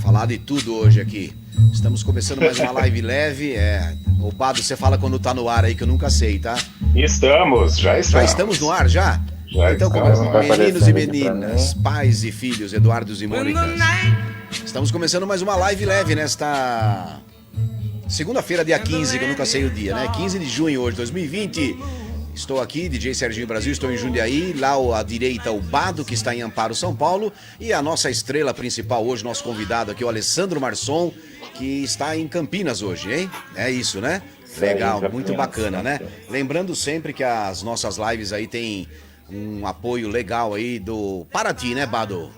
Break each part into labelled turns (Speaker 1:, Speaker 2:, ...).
Speaker 1: Falar de tudo hoje aqui. Estamos começando mais uma live leve. O Bado, você fala quando tá no ar aí, que eu nunca sei, tá?
Speaker 2: Já estamos.
Speaker 1: Já estamos no ar, já?
Speaker 2: Já
Speaker 1: então,
Speaker 2: estamos.
Speaker 1: Meninos e meninas, pais e filhos, Eduardos e Mônicas. Estamos começando mais uma live leve nesta segunda-feira, dia 15, que eu nunca sei o dia, né? 15 de junho hoje, 2020. Estou aqui, DJ Serginho Brasil, estou em Jundiaí, lá à direita o Bado, que está em Amparo, São Paulo, e a nossa estrela principal hoje, nosso convidado aqui, o Alessandro Marçom, que está em Campinas hoje, hein? É isso, né? Legal, muito bacana, né? Lembrando sempre que as nossas lives aí tem um apoio legal aí do Paraty, né, Bado?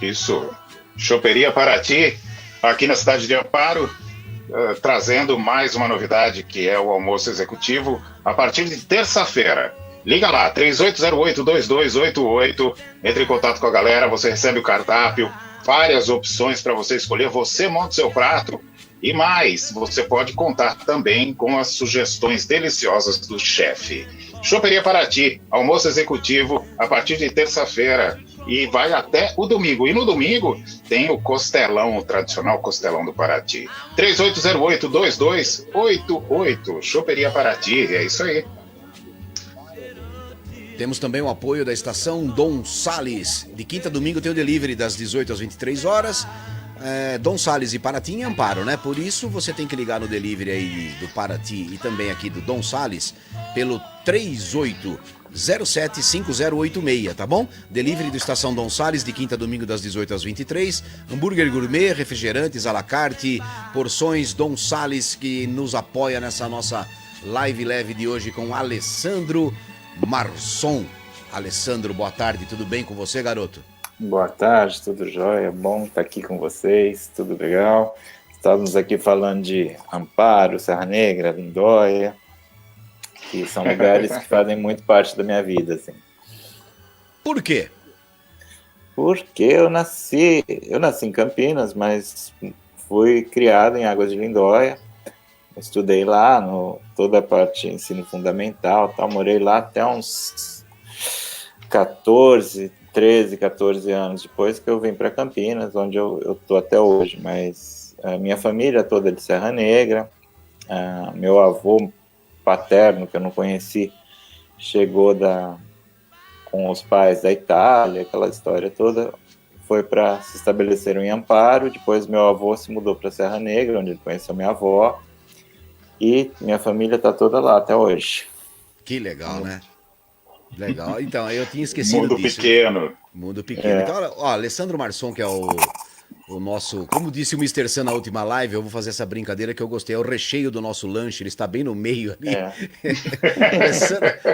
Speaker 2: Isso. Choperia Paraty, aqui na cidade de Amparo, trazendo mais uma novidade, que é o almoço executivo, a partir de terça-feira. Liga lá, 3808-2288, entre em contato com a galera, você recebe o cardápio, várias opções para você escolher, você monta o seu prato, e mais, você pode contar também com as sugestões deliciosas do chefe. Choperia Paraty, almoço executivo, a partir de terça-feira, e vai até o domingo. E no domingo tem o costelão, o tradicional costelão do Paraty. 3808-2288, Choperia Paraty, é isso aí.
Speaker 1: Temos também o apoio da estação Dom Sales. De quinta a domingo tem o delivery das 18 às 23 horas. Dom Sales e Paraty em Amparo, né? Por isso você tem que ligar no delivery aí do Paraty e também aqui do Dom Sales pelo 3807-5086, tá bom? Delivery do Estação Dom Sales de quinta a domingo das 18 às 23. Hambúrguer gourmet, refrigerantes à la carte, porções Dom Sales, que nos apoia nessa nossa live leve de hoje com Alessandro Marçom. Alessandro, boa tarde, tudo bem com você, garoto?
Speaker 3: Boa tarde, tudo jóia, bom estar aqui com vocês, tudo legal. Estávamos aqui falando de Amparo, Serra Negra, Lindóia, que são lugares que fazem muito parte da minha vida, assim.
Speaker 1: Por quê?
Speaker 3: Porque eu nasci em Campinas, mas fui criado em Águas de Lindóia. Estudei lá, toda a parte de ensino fundamental, tal, morei lá até uns 13, 14 anos depois que eu vim para Campinas, onde eu tô até hoje. Mas a minha família toda é de Serra Negra, meu avô paterno, que eu não conheci, chegou com os pais da Itália, aquela história toda, foi para se estabelecer em Amparo. Depois meu avô se mudou para Serra Negra, onde ele conheceu minha avó, e minha família está toda lá até hoje.
Speaker 1: Que legal, né? Legal, então, eu tinha esquecido
Speaker 2: Mundo
Speaker 1: disso.
Speaker 2: Pequeno.
Speaker 1: Mundo pequeno. Então, Alessandro Marçom, que é o nosso, como disse o Mr. Sun na última live, eu vou fazer essa brincadeira que eu gostei, é o recheio do nosso lanche, ele está bem no meio ali.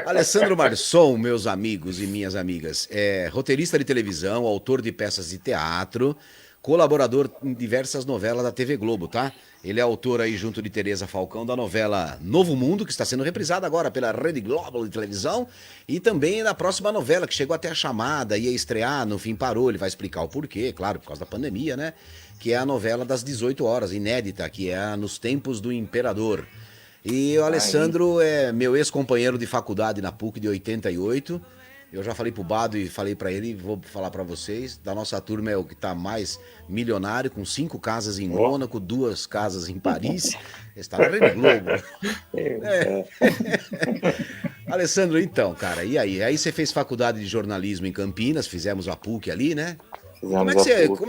Speaker 1: Alessandro Marçom, meus amigos e minhas amigas, é roteirista de televisão, autor de peças de teatro, colaborador em diversas novelas da TV Globo, tá? Ele é autor aí, junto de Tereza Falcão, da novela Novo Mundo, que está sendo reprisada agora pela Rede Globo de televisão, e também da próxima novela, que chegou até a chamada, ia estrear, no fim parou, ele vai explicar o porquê, claro, por causa da pandemia, né? Que é a novela das 18 horas, inédita, que é Nos Tempos do Imperador. E o Alessandro é meu ex-companheiro de faculdade na PUC de 88. Eu já falei pro Bado e falei pra ele, vou falar pra vocês, da nossa turma é o que tá mais milionário, com 5 casas em Mônaco, 2 casas em Paris. Está na Rede Globo. Alessandro, então, cara, e aí? Aí você fez faculdade de jornalismo em Campinas, fizemos a PUC ali, né? Como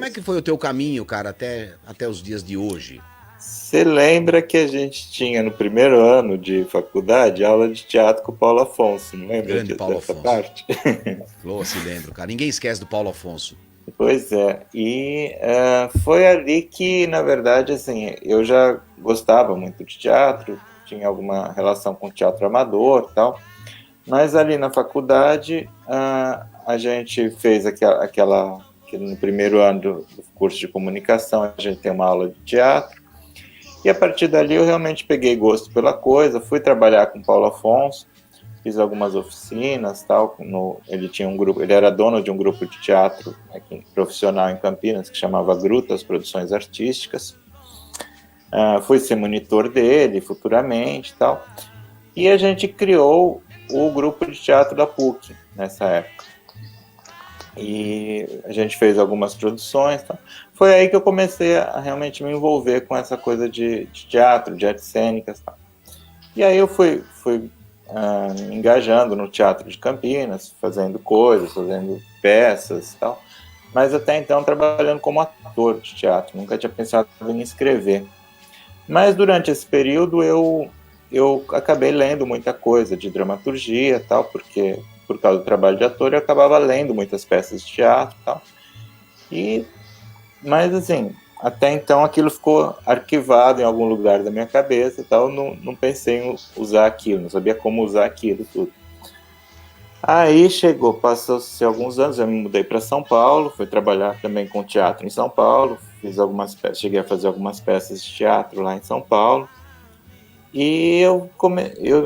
Speaker 1: é que foi o teu caminho, cara, até os dias de hoje?
Speaker 3: Você lembra que a gente tinha no primeiro ano de faculdade aula de teatro com o Paulo Afonso, não lembra?
Speaker 1: Grande Paulo
Speaker 3: dessa
Speaker 1: Afonso.
Speaker 3: Parte?
Speaker 1: Se lembro, cara. Ninguém esquece do Paulo Afonso.
Speaker 3: Pois é, e foi ali que, na verdade, assim, eu já gostava muito de teatro, tinha alguma relação com teatro amador e tal, mas ali na faculdade a gente fez que no primeiro ano do curso de comunicação a gente tem uma aula de teatro, e a partir dali eu realmente peguei gosto pela coisa, fui trabalhar com o Paulo Afonso, fiz algumas oficinas, tal. Ele tinha um grupo, ele era dono de um grupo de teatro aqui, profissional em Campinas, que chamava Grutas Produções Artísticas. Fui ser monitor dele futuramente, tal. E a gente criou o grupo de teatro da PUC nessa época. E a gente fez algumas produções. Tá? Foi aí que eu comecei a realmente me envolver com essa coisa de teatro, de artes cênicas. Tá? E aí eu fui me engajando no Teatro de Campinas, fazendo coisas, fazendo peças e tal. Mas até então trabalhando como ator de teatro, nunca tinha pensado em escrever. Mas durante esse período eu acabei lendo muita coisa de dramaturgia e tal, porque por causa do trabalho de ator eu acabava lendo muitas peças de teatro e tal. Mas assim, até então aquilo ficou arquivado em algum lugar da minha cabeça e tal, não pensei em usar aquilo, não sabia como usar aquilo tudo. Aí passou-se alguns anos, eu me mudei para São Paulo, fui trabalhar também com teatro em São Paulo, cheguei a fazer algumas peças de teatro lá em São Paulo. E eu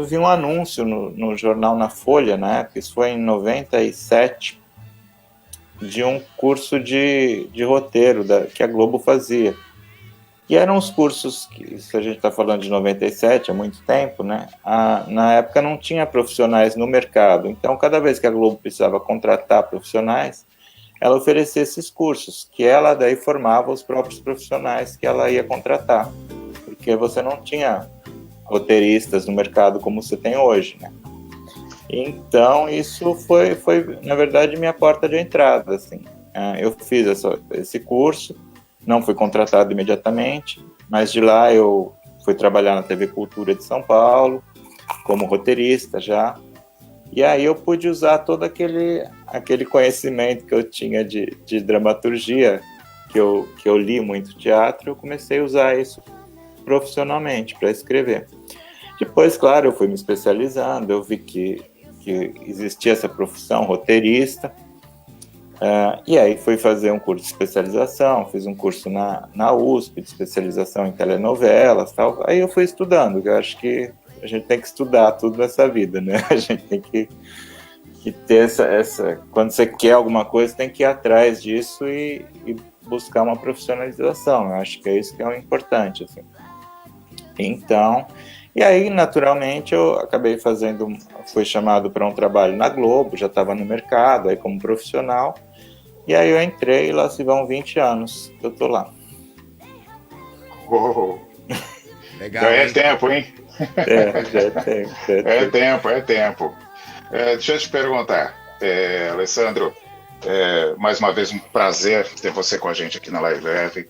Speaker 3: vi um anúncio no jornal Na Folha, na época, isso foi em 97, de um curso de roteiro que a Globo fazia. E eram os cursos que, se a gente está falando de 97, há muito tempo, né? Na época não tinha profissionais no mercado. Então, cada vez que a Globo precisava contratar profissionais, ela oferecia esses cursos, que ela daí formava os próprios profissionais que ela ia contratar. Porque você não tinha roteiristas no mercado como você tem hoje, né? Então, isso foi na verdade, minha porta de entrada, assim. Eu fiz esse curso, não fui contratado imediatamente, mas de lá eu fui trabalhar na TV Cultura de São Paulo, como roteirista já, e aí eu pude usar todo aquele conhecimento que eu tinha de dramaturgia, que eu li muito teatro, eu comecei a usar isso profissionalmente para escrever. Depois, claro, eu fui me especializando, eu vi que existia essa profissão roteirista, e aí fui fazer um curso de especialização, fiz um curso na USP de especialização em telenovelas, tal. Aí eu fui estudando, eu acho que a gente tem que estudar tudo nessa vida, né? A gente tem que ter quando você quer alguma coisa, tem que ir atrás disso e buscar uma profissionalização. Eu acho que é isso que é o importante, assim. Então, e aí, naturalmente, eu acabei fui chamado para um trabalho na Globo, já estava no mercado, aí como profissional, e aí eu entrei, e lá se vão 20 anos que eu tô lá.
Speaker 2: Oh.
Speaker 1: Legal,
Speaker 2: já é tempo, hein?
Speaker 3: Já é tempo.
Speaker 2: É tempo. Deixa eu te perguntar, Alessandro, mais uma vez um prazer ter você com a gente aqui na Live Leve.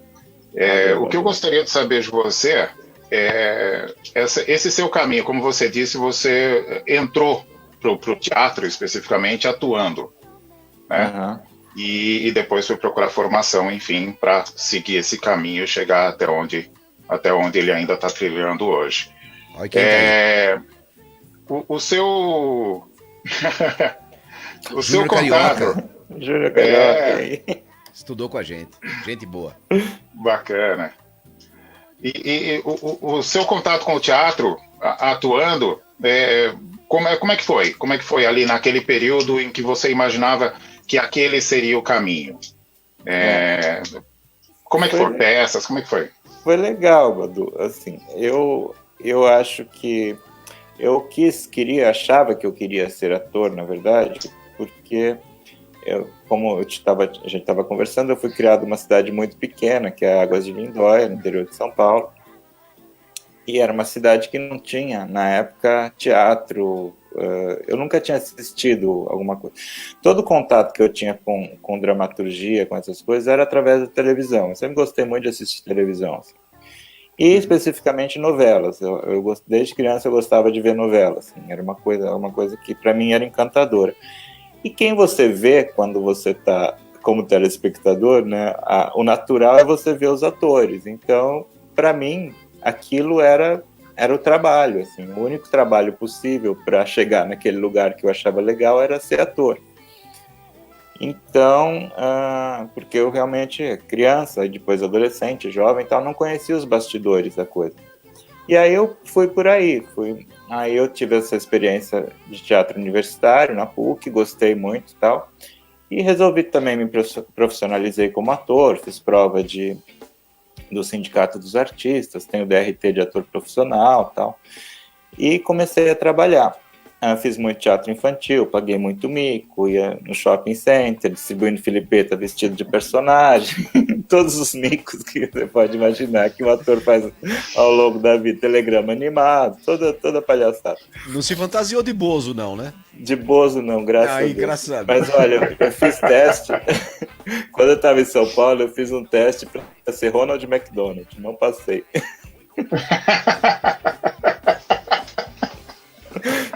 Speaker 2: O que eu gostaria de saber de você esse seu caminho, como você disse, você entrou para o teatro especificamente atuando, né?
Speaker 3: Uhum.
Speaker 2: E depois foi procurar formação, enfim, para seguir esse caminho e chegar até onde ele ainda está trilhando hoje.
Speaker 1: Olha quem tá aí.
Speaker 2: O seu o seu
Speaker 1: Júnior
Speaker 2: contato
Speaker 1: Carioca.
Speaker 3: Júnior Carioca.
Speaker 1: Estudou com a gente boa.
Speaker 2: Bacana. E o seu contato com o teatro, atuando, como é que foi? Como é que foi ali naquele período em que você imaginava que aquele seria o caminho? Como é que foram peças? Como é que foi?
Speaker 3: Foi legal, Badu. Assim, eu acho que achava que eu queria ser ator, na verdade, porque como a gente estava conversando, eu fui criado numa cidade muito pequena, que é Águas de Lindóia, no interior de São Paulo, e era uma cidade que não tinha, na época, teatro. Eu nunca tinha assistido alguma coisa. Todo contato que eu tinha com dramaturgia, com essas coisas, era através da televisão. Eu sempre gostei muito de assistir televisão. Assim. E especificamente novelas. Desde criança eu gostava de ver novelas. Assim. Era uma coisa que para mim era encantadora. E quem você vê quando você está como telespectador, né? O natural é você ver os atores. Então, para mim, aquilo era o trabalho. Assim, o único trabalho possível para chegar naquele lugar que eu achava legal era ser ator. Então, porque eu realmente, criança, depois adolescente, jovem, tal, não conhecia os bastidores da coisa. E aí eu fui por aí. Aí eu tive essa experiência de teatro universitário na PUC, gostei muito e tal. E resolvi também me profissionalizei como ator, fiz prova do Sindicato dos Artistas, tenho DRT de ator profissional e tal. E comecei a trabalhar. Fiz muito teatro infantil, paguei muito mico, ia no shopping center, distribuindo filipeta vestido de personagem, todos os micos que você pode imaginar que o ator faz ao longo da vida, telegrama animado, toda palhaçada.
Speaker 1: Não se fantasiou de Bozo, não, né?
Speaker 3: De Bozo não, graças a Deus.
Speaker 1: Engraçado.
Speaker 3: Mas olha, eu fiz teste, quando eu estava em São Paulo, eu fiz um teste para ser Ronald McDonald, não passei.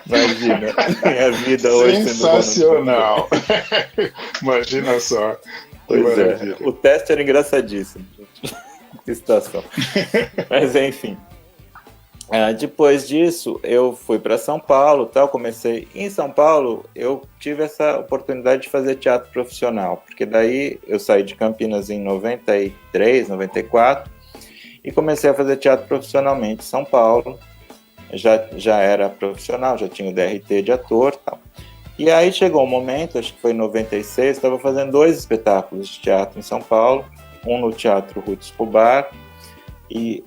Speaker 3: Imagina, minha vida hoje
Speaker 2: sensacional. Imagina só.
Speaker 3: Pois é, o teste era engraçadíssimo. Que situação. Mas enfim. Depois disso, eu fui para São Paulo, tal. Comecei em São Paulo. Eu tive essa oportunidade de fazer teatro profissional, porque daí eu saí de Campinas em 93, 94 e comecei a fazer teatro profissionalmente em São Paulo. Já era profissional, já tinha o DRT de ator e tal. E aí chegou um momento, acho que foi em 96, estava fazendo 2 espetáculos de teatro em São Paulo, um no Teatro Ruth Escobar, e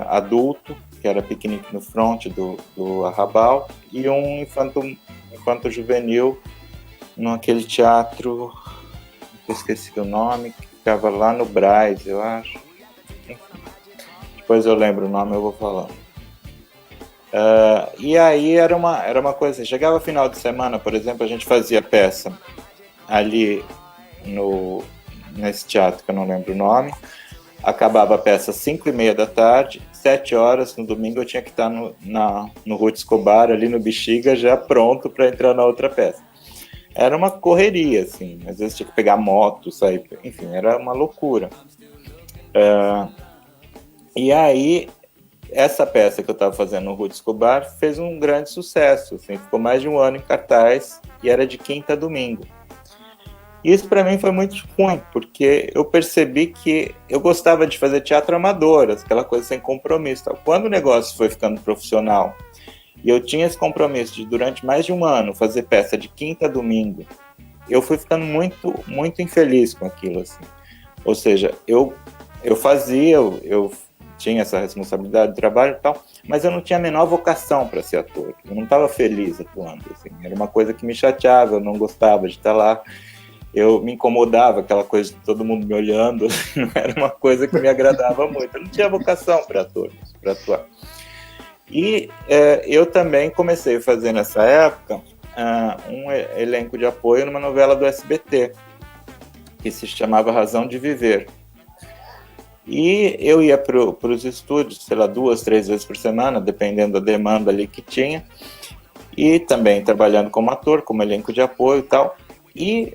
Speaker 3: adulto, que era Piquenique no Front do Arrabal, e um infanto-juvenil naquele teatro, eu esqueci o nome, que ficava lá no Brás, eu acho. Enfim, depois eu lembro o nome, eu vou falando. E aí era uma coisa, chegava final de semana, por exemplo, a gente fazia peça ali nesse teatro que eu não lembro o nome, acabava a peça às 5h30 da tarde, 7 horas no domingo eu tinha que estar no Ruth Escobar, ali no Bexiga, já pronto para entrar na outra peça. Era uma correria, assim, às vezes tinha que pegar moto, sair, enfim, era uma loucura. E aí essa peça que eu estava fazendo no Ruth Escobar fez um grande sucesso, assim, ficou mais de um ano em cartaz e era de quinta a domingo. Isso para mim foi muito ruim, porque eu percebi que eu gostava de fazer teatro amador, aquela coisa sem compromisso. Tal. Quando o negócio foi ficando profissional e eu tinha esse compromisso de durante mais de um ano fazer peça de quinta a domingo, eu fui ficando muito, muito infeliz com aquilo, assim. Ou seja, eu tinha essa responsabilidade de trabalho e tal, mas eu não tinha a menor vocação para ser ator. Eu não estava feliz atuando, assim. Era uma coisa que me chateava, eu não gostava de estar lá. Eu me incomodava, aquela coisa de todo mundo me olhando, assim, não era uma coisa que me agradava muito. Eu não tinha vocação para atuar. E eu também comecei a fazer nessa época um elenco de apoio numa novela do SBT, que se chamava Razão de Viver. E eu ia para os estúdios, sei lá, 2, 3 vezes por semana, dependendo da demanda ali que tinha, e também trabalhando como ator, como elenco de apoio e tal. E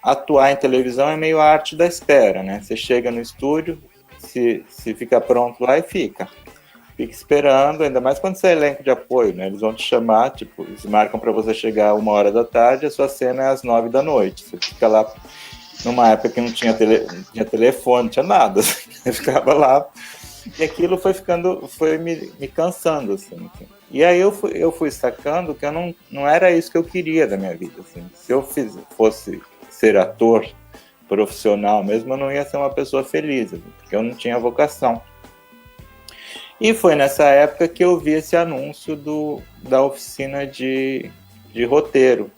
Speaker 3: atuar em televisão é meio a arte da espera, né? Você chega no estúdio, se fica pronto lá e fica esperando, ainda mais quando você é elenco de apoio, né? Eles vão te chamar, tipo, eles marcam para você chegar 1h da tarde, a sua cena é às 9 da noite. Você fica lá numa época que não tinha telefone, não tinha nada, assim. Eu ficava lá, e aquilo foi me cansando, assim. E aí eu fui sacando que eu não era isso que eu queria da minha vida, assim. Se eu fosse ser ator profissional mesmo, eu não ia ser uma pessoa feliz, assim, porque eu não tinha vocação. E foi nessa época que eu vi esse anúncio da oficina de roteiro.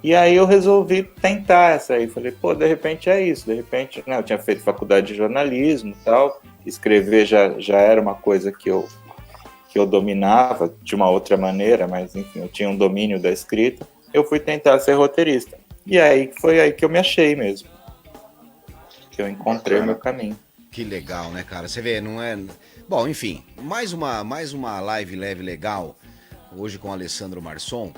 Speaker 3: E aí eu resolvi tentar essa aí. Falei, de repente é isso. De repente, né, eu tinha feito faculdade de jornalismo e tal. Escrever já era uma coisa que eu dominava de uma outra maneira, mas enfim, eu tinha um domínio da escrita. Eu fui tentar ser roteirista. E aí foi aí que eu me achei mesmo. Que eu encontrei o meu caminho.
Speaker 1: Que legal, né, cara? Você vê, não é... Bom, enfim, mais uma live leve legal, hoje com o Alessandro Marçom.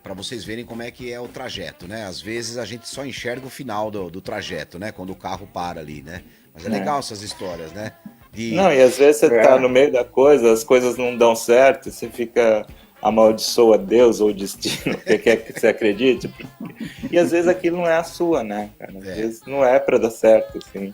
Speaker 1: Para vocês verem como é que é o trajeto, né? Às vezes a gente só enxerga o final do trajeto, né? Quando o carro para ali, né? Mas é legal essas histórias, né?
Speaker 3: Não, e às vezes você tá no meio da coisa, as coisas não dão certo, você fica amaldiçoa Deus ou o destino, porque quer que você acredite. E às vezes aquilo não é a sua, né, cara? Às vezes não é para dar certo, assim.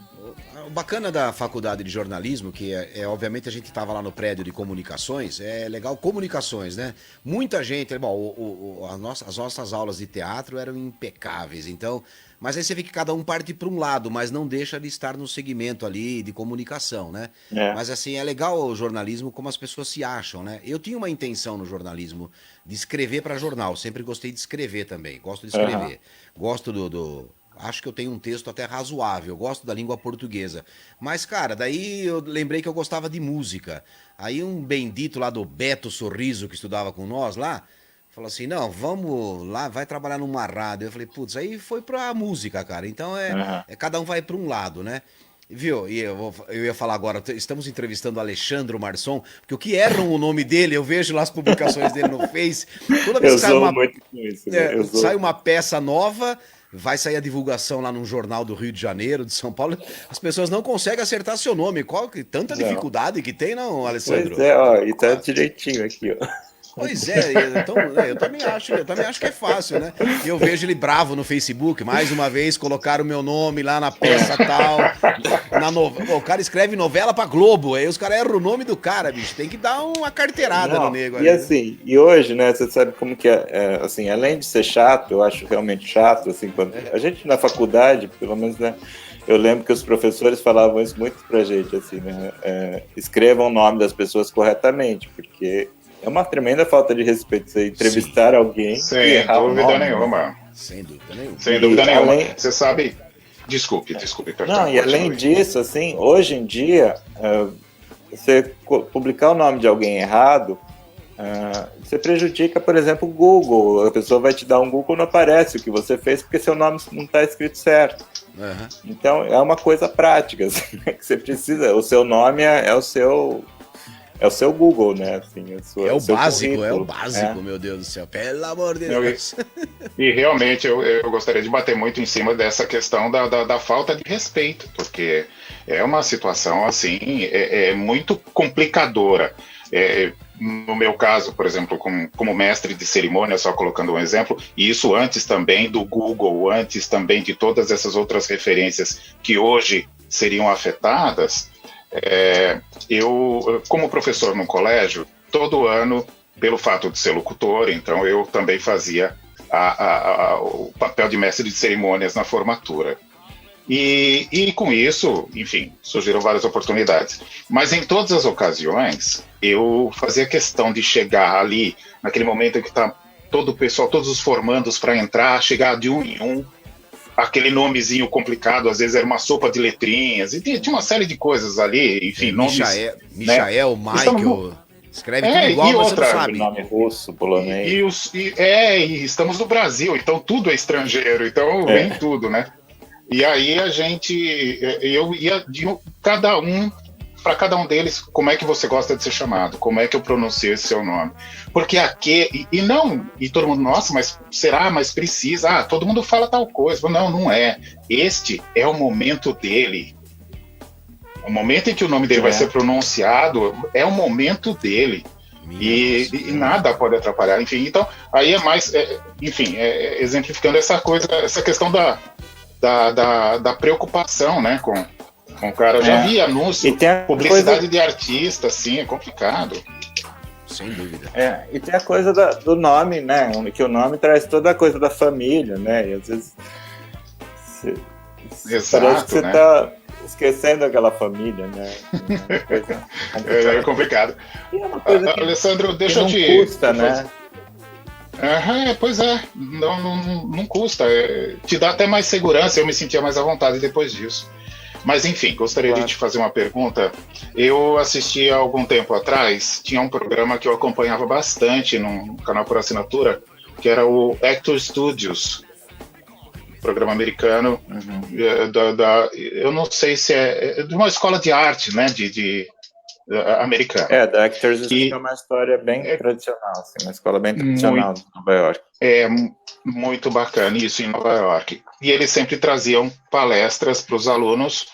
Speaker 1: O bacana da faculdade de jornalismo, que obviamente a gente estava lá no prédio de comunicações, é legal comunicações, né? Muita gente, bom, as nossas aulas de teatro eram impecáveis, então, mas aí você vê que cada um parte para um lado, mas não deixa de estar no segmento ali de comunicação, né?
Speaker 3: É.
Speaker 1: Mas assim, é legal o jornalismo como as pessoas se acham, né? Eu tinha uma intenção no jornalismo de escrever para jornal, sempre gostei de escrever também, gosto de
Speaker 3: Aham.
Speaker 1: escrever, gosto acho que eu tenho um texto até razoável, eu gosto da língua portuguesa. Mas, cara, daí eu lembrei que eu gostava de música. Aí um bendito lá do Beto Sorriso, que estudava com nós lá, falou assim: não, vamos lá, vai trabalhar numa rádio. Eu falei: putz, aí foi pra música, cara. Então
Speaker 3: Aham.
Speaker 1: cada um vai pra um lado, né? Viu? E eu ia falar agora, estamos entrevistando o Alexandre Marçom, porque o que erram o nome dele, eu vejo lá as publicações dele no Face, toda vez
Speaker 3: Eu
Speaker 1: que sai
Speaker 3: sou
Speaker 1: uma,
Speaker 3: muito com isso, né? Eu
Speaker 1: sai
Speaker 3: sou.
Speaker 1: uma peça nova, vai sair a divulgação lá num jornal do Rio de Janeiro, de São Paulo, as pessoas não conseguem acertar seu nome. Qual que tanta
Speaker 3: Não.
Speaker 1: dificuldade que tem, não,
Speaker 3: Pois
Speaker 1: Alessandro?
Speaker 3: é, ó, e tá direitinho aqui, ó.
Speaker 1: Pois é, então, eu também acho que é fácil, né? E eu vejo ele bravo no Facebook, mais uma vez colocaram o meu nome lá na peça tal, Pô, o cara escreve novela pra Globo, aí os caras erram o nome do cara, bicho, tem que dar uma carteirada no
Speaker 3: Não,
Speaker 1: nego
Speaker 3: e
Speaker 1: ali, né?
Speaker 3: assim, e hoje, né, você sabe como que assim, além de ser chato, eu acho realmente chato, assim, quando a gente na faculdade, pelo menos, né, eu lembro que os professores falavam isso muito pra gente, assim, né, escrevam o nome das pessoas corretamente, porque é uma tremenda falta de respeito você entrevistar alguém e
Speaker 2: Sem
Speaker 3: errar o
Speaker 2: dúvida
Speaker 3: nome, né?
Speaker 2: nenhuma.
Speaker 1: Sem dúvida nenhuma.
Speaker 2: Sem
Speaker 3: E
Speaker 2: dúvida nenhuma.
Speaker 3: além,
Speaker 2: Você sabe. Desculpe,
Speaker 3: não,
Speaker 2: Cartão,
Speaker 3: e além
Speaker 2: continue.
Speaker 3: disso, assim, hoje em dia, você publicar o nome de alguém errado, você prejudica, por exemplo, o Google. A pessoa vai te dar um Google, não aparece o que você fez porque seu nome não está escrito certo.
Speaker 1: Aham.
Speaker 3: Então, é uma coisa prática, assim, né, que você precisa. O seu nome é o seu Google, né? Assim,
Speaker 1: É o
Speaker 3: seu
Speaker 1: básico,
Speaker 3: currículo.
Speaker 1: meu Deus do céu, pelo amor de
Speaker 2: Eu-
Speaker 1: Deus.
Speaker 2: E realmente eu gostaria de bater muito em cima dessa questão da falta de respeito, porque é uma situação assim, muito complicadora. No meu caso, por exemplo, como mestre de cerimônia, só colocando um exemplo, e isso antes também do Google, antes também de todas essas outras referências que hoje seriam afetadas, eu, como professor no colégio, todo ano, pelo fato de ser locutor, então eu também fazia o papel de mestre de cerimônias na formatura. E com isso, enfim, surgiram várias oportunidades. Mas em todas as ocasiões, eu fazia questão de chegar ali, naquele momento em que está todo o pessoal, todos os formandos para entrar, chegar de um em um, aquele nomezinho complicado, às vezes era uma sopa de letrinhas, e tinha uma série de coisas ali, enfim, nomes.
Speaker 1: Michael, Michael, escreve tudo igual,
Speaker 2: e
Speaker 1: mas
Speaker 2: outra,
Speaker 1: você não sabe.
Speaker 3: Nome russo, polonês.
Speaker 2: E estamos no Brasil, então tudo é estrangeiro, então vem tudo, né? E aí eu ia de cada um, para cada um deles, como é que você gosta de ser chamado? Como é que eu pronuncio esse seu nome? Porque aqui, e todo mundo, nossa, mas será? Mas precisa? Ah, todo mundo fala tal coisa. Não, não é. Este é o momento dele. O momento em que o nome dele vai ser pronunciado é o momento dele. E nada pode atrapalhar. Enfim, então, aí é mais, exemplificando essa coisa, essa questão da preocupação, né, com o cara. Eu já vi anúncio, publicidade de artista, assim, é complicado.
Speaker 1: Sem dúvida.
Speaker 3: E tem a coisa do nome, né, que o nome traz toda a coisa da família, né, e às vezes parece que você tá esquecendo aquela família, né.
Speaker 2: É complicado.
Speaker 3: E é uma coisa
Speaker 2: Alessandro, deixa eu
Speaker 3: te... Não custa, né.
Speaker 2: Pois é, não custa, te dá até mais segurança, eu me sentia mais à vontade depois disso. Mas enfim, gostaria de te fazer uma pergunta. Eu assisti há algum tempo atrás, tinha um programa que eu acompanhava bastante no canal por assinatura, que era o Actor Studios, programa americano, eu não sei se é de uma escola de arte, né, americana.
Speaker 3: Da Actors é uma história bem tradicional, assim, uma escola bem tradicional de Nova York.
Speaker 2: Muito bacana isso em Nova York. E eles sempre traziam palestras para os alunos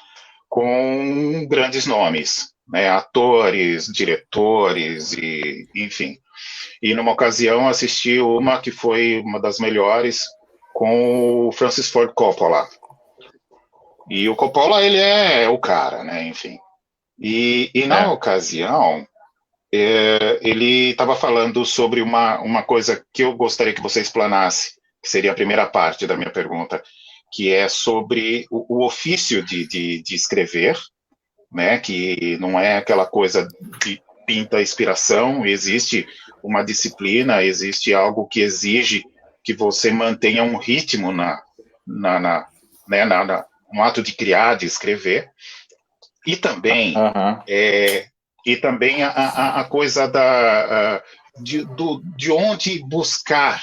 Speaker 2: com grandes nomes, né, atores, diretores, e enfim. E numa ocasião assisti uma que foi uma das melhores com o Francis Ford Coppola. E o Coppola, ele é o cara, né? Enfim. E na ocasião, ele estava falando sobre uma coisa que eu gostaria que você explanasse, que seria a primeira parte da minha pergunta, que é sobre o ofício de escrever, né? Que não é aquela coisa de pinta inspiração, existe uma disciplina, existe algo que exige que você mantenha um ritmo né, no ato de criar, de escrever, e também,
Speaker 3: Aham.
Speaker 2: a coisa de onde buscar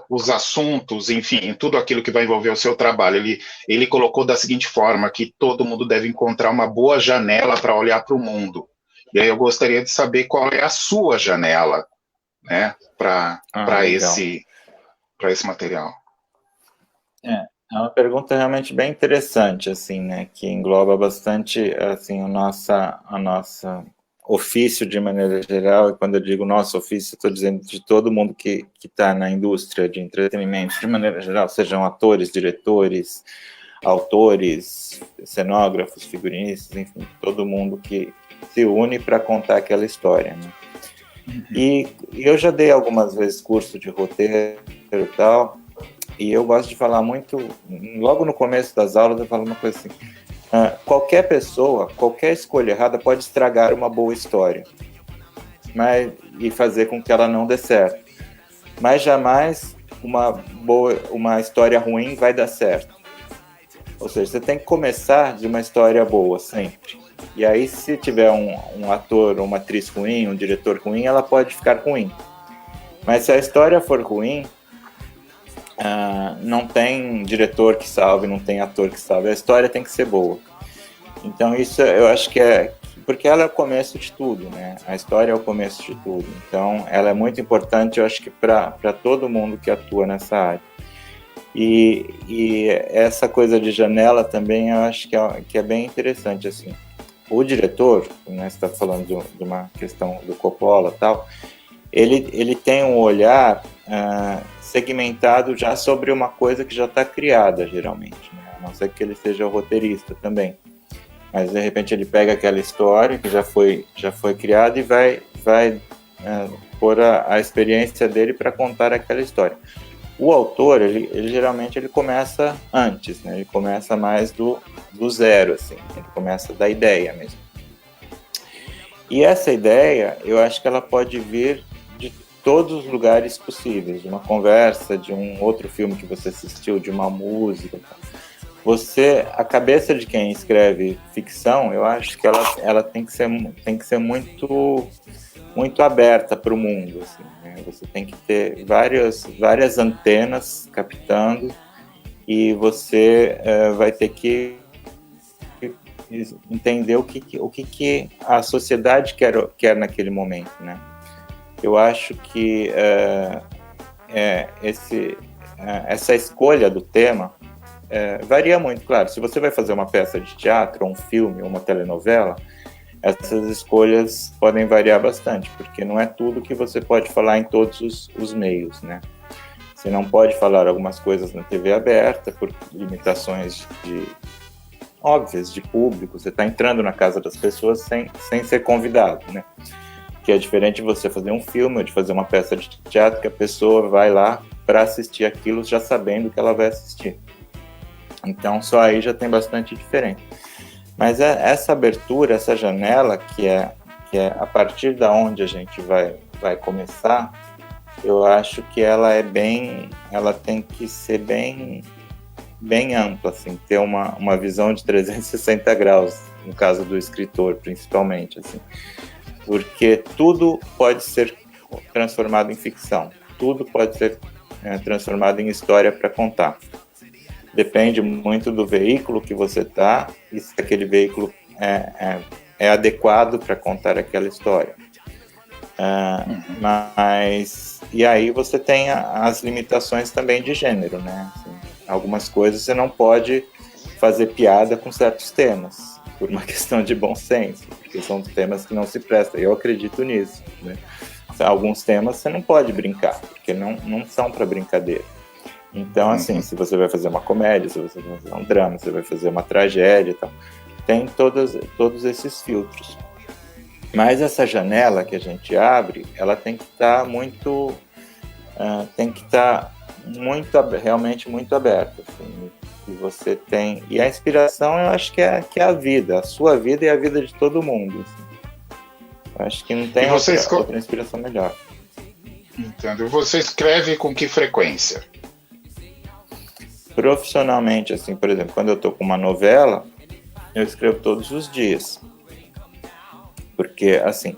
Speaker 2: os assuntos, enfim, tudo aquilo que vai envolver o seu trabalho. Ele colocou da seguinte forma, que todo mundo deve encontrar uma boa janela para olhar para o mundo. E aí eu gostaria de saber qual é a sua janela, né, para
Speaker 3: Legal.
Speaker 2: esse material.
Speaker 3: É uma pergunta realmente bem interessante, assim, né, que engloba bastante, assim, a nossa ofício de maneira geral, e quando eu digo nosso ofício, estou dizendo de todo mundo que está na indústria de entretenimento, de maneira geral, sejam atores, diretores, autores, cenógrafos, figurinistas, enfim, todo mundo que se une para contar aquela história, né? E eu já dei algumas vezes curso de roteiro e tal, e eu gosto de falar muito, logo no começo das aulas eu falo uma coisa assim, qualquer pessoa, qualquer escolha errada pode estragar uma boa história, e fazer com que ela não dê certo, mas jamais uma história ruim vai dar certo. Ou seja, você tem que começar de uma história boa sempre. E aí, se tiver um ator ou uma atriz ruim, um diretor ruim, ela pode ficar ruim. Mas se a história for ruim, não tem diretor que salve, não tem ator que salve. A história tem que ser boa. Então isso eu acho que porque ela é o começo de tudo, né? A história é o começo de tudo. Então ela é muito importante, eu acho que para todo mundo que atua nessa área. E essa coisa de janela também eu acho que é bem interessante, assim. O diretor, né, você está falando de uma questão do Coppola e tal, ele tem um olhar segmentado já sobre uma coisa que já está criada, geralmente, né? A não ser que ele seja o roteirista também. Mas, de repente, ele pega aquela história que já foi criada e vai pôr a experiência dele para contar aquela história. O autor, ele geralmente começa antes, né? Ele começa mais do zero, assim. Ele começa da ideia mesmo. E essa ideia, eu acho que ela pode vir de todos os lugares possíveis, de uma conversa, de um outro filme que você assistiu, de uma música. A cabeça de quem escreve ficção, eu acho que ela tem que ser muito muito aberta para o mundo, assim, né? Você tem que ter várias antenas captando e você vai ter que entender o que a sociedade quer naquele momento, né? Eu acho que essa escolha do tema varia muito, claro. Se você vai fazer uma peça de teatro, um filme, uma telenovela, essas escolhas podem variar bastante, porque não é tudo que você pode falar em todos os meios, né? Você não pode falar algumas coisas na TV aberta por limitações óbvias de público. Você está entrando na casa das pessoas sem ser convidado, né? Que é diferente de você fazer um filme ou de fazer uma peça de teatro, que a pessoa vai lá para assistir aquilo já sabendo que ela vai assistir. Então, só aí já tem bastante diferença. Mas essa abertura, essa janela, que é a partir da onde a gente vai começar, eu acho que ela tem que ser bem ampla, assim, ter uma visão de 360 graus, no caso do escritor, principalmente, assim, porque tudo pode ser transformado em ficção, tudo pode ser transformado em história para contar. Depende muito do veículo que você está e se aquele veículo é adequado para contar aquela história. E aí você tem as limitações também de gênero, né? Assim, algumas coisas você não pode fazer piada com certos temas, por uma questão de bom senso, porque são temas que não se prestam. Eu acredito nisso, né? Alguns temas você não pode brincar, porque não são para brincadeira. Então, assim, se você vai fazer uma comédia, se você vai fazer um drama, se você vai fazer uma tragédia e tal, tem todos esses filtros. Mas essa janela que a gente abre, ela tem que estar muito, realmente muito aberta. Assim, que você tem, e a inspiração, eu acho que é a vida, a sua vida e a vida de todo mundo. Assim. Eu acho que não tem outra inspiração melhor.
Speaker 2: Entendo. Você escreve com que frequência?
Speaker 3: Profissionalmente, assim, por exemplo, quando eu estou com uma novela, eu escrevo todos os dias. Porque, assim,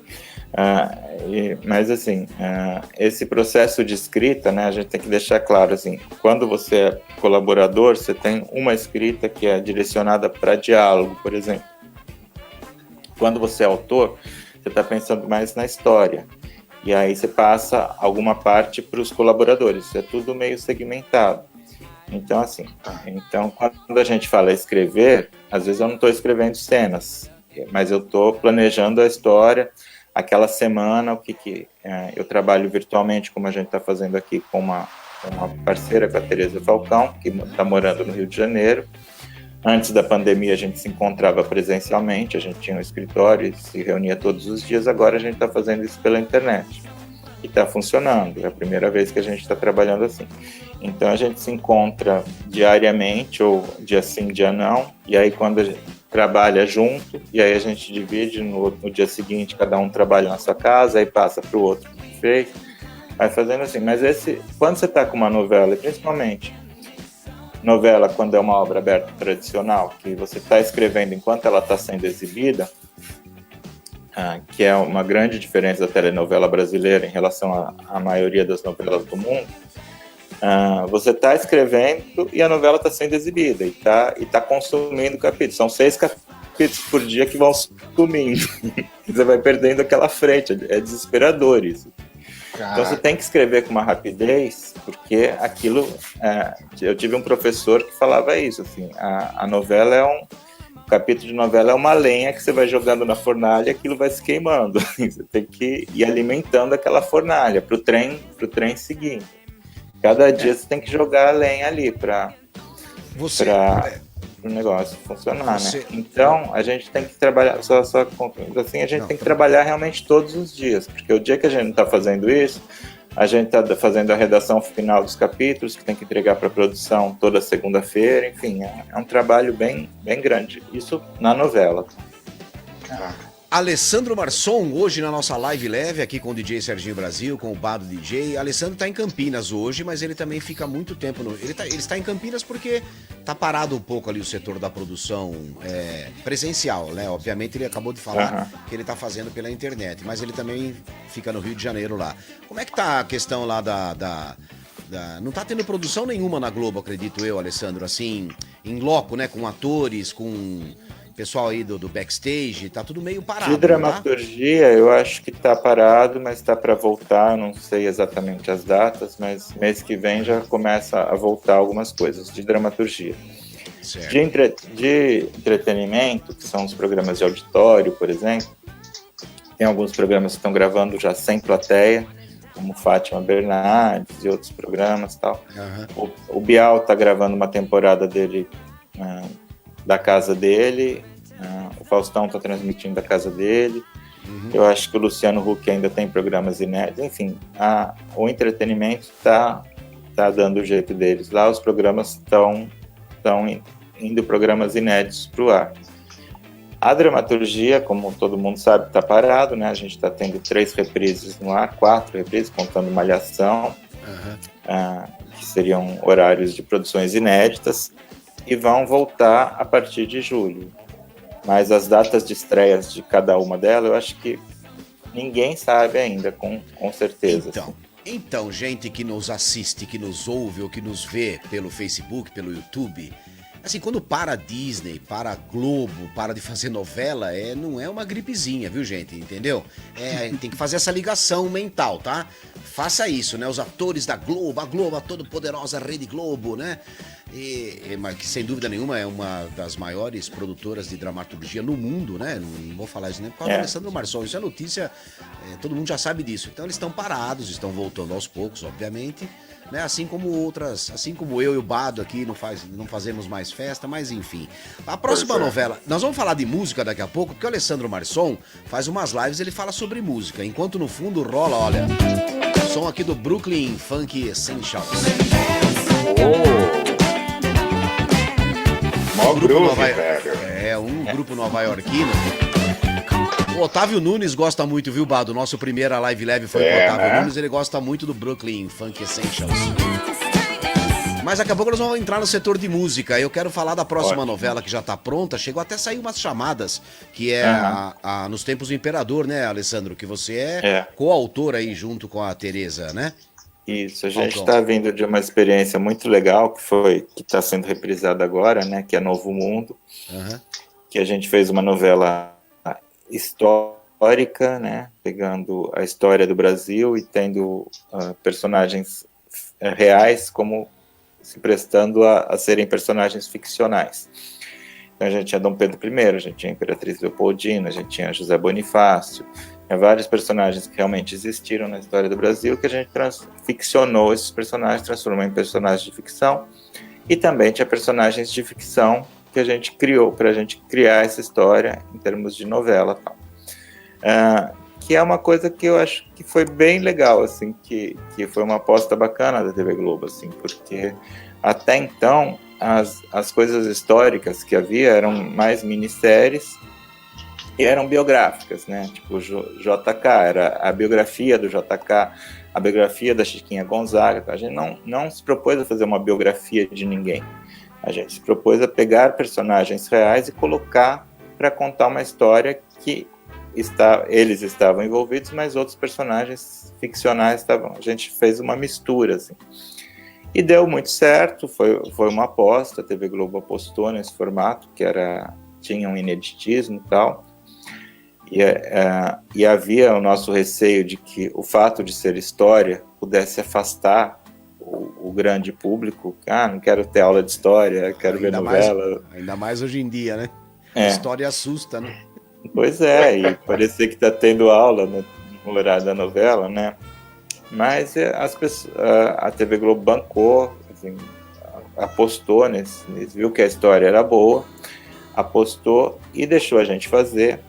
Speaker 3: esse processo de escrita, né, a gente tem que deixar claro, assim, quando você é colaborador, você tem uma escrita que é direcionada para diálogo, por exemplo. Quando você é autor, você está pensando mais na história. E aí você passa alguma parte para os colaboradores. É tudo meio segmentado. Então, assim, quando a gente fala escrever, às vezes eu não estou escrevendo cenas, mas eu estou planejando a história, aquela semana, eu trabalho virtualmente, como a gente está fazendo aqui com uma parceira, com a Tereza Falcão, que está morando no Rio de Janeiro. Antes da pandemia a gente se encontrava presencialmente, a gente tinha um escritório e se reunia todos os dias, agora a gente está fazendo isso pela internet. E está funcionando, é a primeira vez que a gente está trabalhando assim. Então a gente se encontra diariamente, ou dia sim, dia não, e aí quando a gente trabalha junto, e aí a gente divide no dia seguinte, cada um trabalha na sua casa, aí passa para o outro que fez, vai fazendo assim. Mas quando você está com uma novela, e principalmente novela, quando é uma obra aberta tradicional, que você está escrevendo enquanto ela está sendo exibida, que é uma grande diferença da telenovela brasileira em relação à maioria das novelas do mundo, você está escrevendo e a novela está sendo exibida e tá consumindo capítulos. São 6 capítulos por dia que vão sumindo. Você vai perdendo aquela frente, é desesperador isso. Então você tem que escrever com uma rapidez, porque aquilo... eu tive um professor que falava isso, assim, a novela o capítulo de novela é uma lenha que você vai jogando na fornalha e aquilo vai se queimando. Você tem que ir alimentando aquela fornalha para o trem seguir. Cada dia você tem que jogar a lenha ali para o negócio funcionar, né? Então, a gente tem que trabalhar, só assim, a gente tem que trabalhar realmente todos os dias, porque o dia que a gente não está fazendo isso, a gente está fazendo a redação final dos capítulos, que tem que entregar para a produção toda segunda-feira, enfim, é um trabalho bem, bem grande. Isso na novela.
Speaker 1: Caraca. Alessandro Marçom, hoje na nossa live leve, aqui com o DJ Serginho Brasil, com o Bado DJ. Alessandro está em Campinas hoje, mas ele também fica muito tempo ele está em Campinas porque está parado um pouco ali o setor da produção presencial, né? Obviamente ele acabou de falar que ele está fazendo pela internet, mas ele também fica no Rio de Janeiro lá. Como é que tá a questão lá não tá tendo produção nenhuma na Globo, acredito eu, Alessandro, assim, em loco, né? Com atores, com pessoal aí do backstage, tá tudo meio parado.
Speaker 3: De dramaturgia, eu acho que tá parado, mas tá para voltar, não sei exatamente as datas, mas mês que vem já começa a voltar algumas coisas de dramaturgia. Certo. De entretenimento, que são os programas de auditório, por exemplo, tem alguns programas que estão gravando já sem plateia, como Fátima Bernardes e outros programas e tal. O Bial tá gravando uma temporada dele da casa dele, o Faustão está transmitindo da casa dele, eu acho que o Luciano Huck ainda tem programas inéditos, enfim, o entretenimento está dando o jeito deles. Lá os programas estão indo programas inéditos para o ar. A dramaturgia, como todo mundo sabe, está parado, né? A gente está tendo 3 reprises no ar, 4 reprises, contando Malhação, que seriam horários de produções inéditas, e vão voltar a partir de julho. Mas as datas de estreias de cada uma delas, eu acho que ninguém sabe ainda, com certeza.
Speaker 1: Então, gente que nos assiste, que nos ouve ou que nos vê pelo Facebook, pelo YouTube, assim, quando para a Disney, para a Globo, para de fazer novela, não é uma gripezinha, viu, gente? Entendeu? Tem que fazer essa ligação mental, tá? Faça isso, né? Os atores da Globo, a todo-poderosa Rede Globo, né? Mas que sem dúvida nenhuma é uma das maiores produtoras de dramaturgia no mundo, né? Não vou falar isso nem por causa do Alessandro Marçom, isso é notícia, todo mundo já sabe disso. Então eles estão parados, estão voltando aos poucos, obviamente, né? Assim como eu e o Bado aqui não fazemos mais festa, mas enfim. A próxima novela, nós vamos falar de música daqui a pouco, porque o Alessandro Marçom faz umas lives, ele fala sobre música, enquanto no fundo rola, olha, o som aqui do Brooklyn Funk Essentials.
Speaker 2: Mó groove, velho.
Speaker 1: Grupo nova-iorquino. O Otávio Nunes gosta muito, viu, Bado? Nosso primeira live leve foi com o Otávio Nunes, ele gosta muito do Brooklyn Funk Essentials. Mas daqui a pouco nós vamos entrar no setor de música. Eu quero falar da próxima novela que já tá pronta. Chegou até a sair umas chamadas, que é Nos Tempos do Imperador, né, Alessandro? Que você é coautor aí junto com a Tereza, né?
Speaker 3: Isso, a gente está vindo de uma experiência muito legal que está sendo reprisada agora, né? Que é Novo Mundo, que a gente fez uma novela histórica, né? Pegando a história do Brasil e tendo personagens reais como se prestando a serem personagens ficcionais. Então a gente tinha Dom Pedro I, a gente tinha a Imperatriz Leopoldina, a gente tinha José Bonifácio, tinha vários personagens que realmente existiram na história do Brasil, que a gente ficcionou esses personagens, transformou em personagens de ficção, e também tinha personagens de ficção que a gente criou para a gente criar essa história em termos de novela, tal. Que é uma coisa que eu acho que foi bem legal, assim, que foi uma aposta bacana da TV Globo, assim, porque até então as coisas históricas que havia eram mais minisséries e eram biográficas, né? Tipo, JK, era a biografia do JK, a biografia da Chiquinha Gonzaga. A gente não se propôs a fazer uma biografia de ninguém. A gente se propôs a pegar personagens reais e colocar para contar uma história que eles estavam envolvidos, mas outros personagens ficcionais estavam. A gente fez uma mistura, assim. E deu muito certo, foi uma aposta, a TV Globo apostou nesse formato, que tinha um ineditismo e tal, e havia o nosso receio de que o fato de ser história pudesse afastar o grande público. Não quero ter aula de história, quero ver novela.
Speaker 1: Ainda mais hoje em dia, né? A história assusta, né?
Speaker 3: Pois é, e parecia que está tendo aula no horário da novela, né? Mas a TV Globo bancou, assim, apostou viu que a história era boa, apostou e deixou a gente fazer,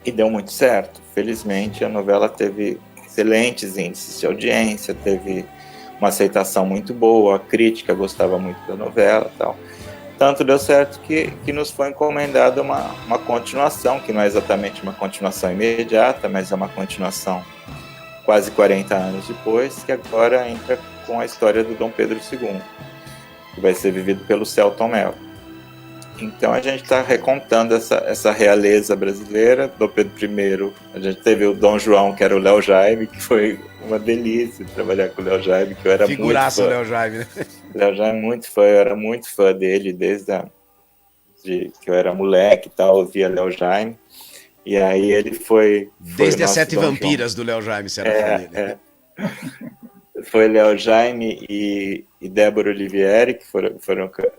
Speaker 3: e deu muito certo. Felizmente, a novela teve excelentes índices de audiência, teve uma aceitação muito boa, a crítica gostava muito da novela e tal. Tanto deu certo que nos foi encomendada uma continuação, que não é exatamente uma continuação imediata, mas é uma continuação quase 40 anos depois, que agora entra com a história do Dom Pedro II, que vai ser vivido pelo Selton Mello. Então a gente está recontando essa realeza brasileira. Dom Pedro I, a gente teve o Dom João, que era o Léo Jaime, que foi uma delícia trabalhar com o Léo Jaime, que eu era
Speaker 1: figuraça
Speaker 3: muito fã.
Speaker 1: O Léo Jaime, né?
Speaker 3: Léo Jaime muito fã, eu era muito fã dele desde que eu era moleque e tal, eu via Léo Jaime. E aí ele foi
Speaker 1: desde as Sete Vampiras do Léo Jaime, você era fã dele.
Speaker 3: Foi Léo Jaime e Débora Olivieri, que foram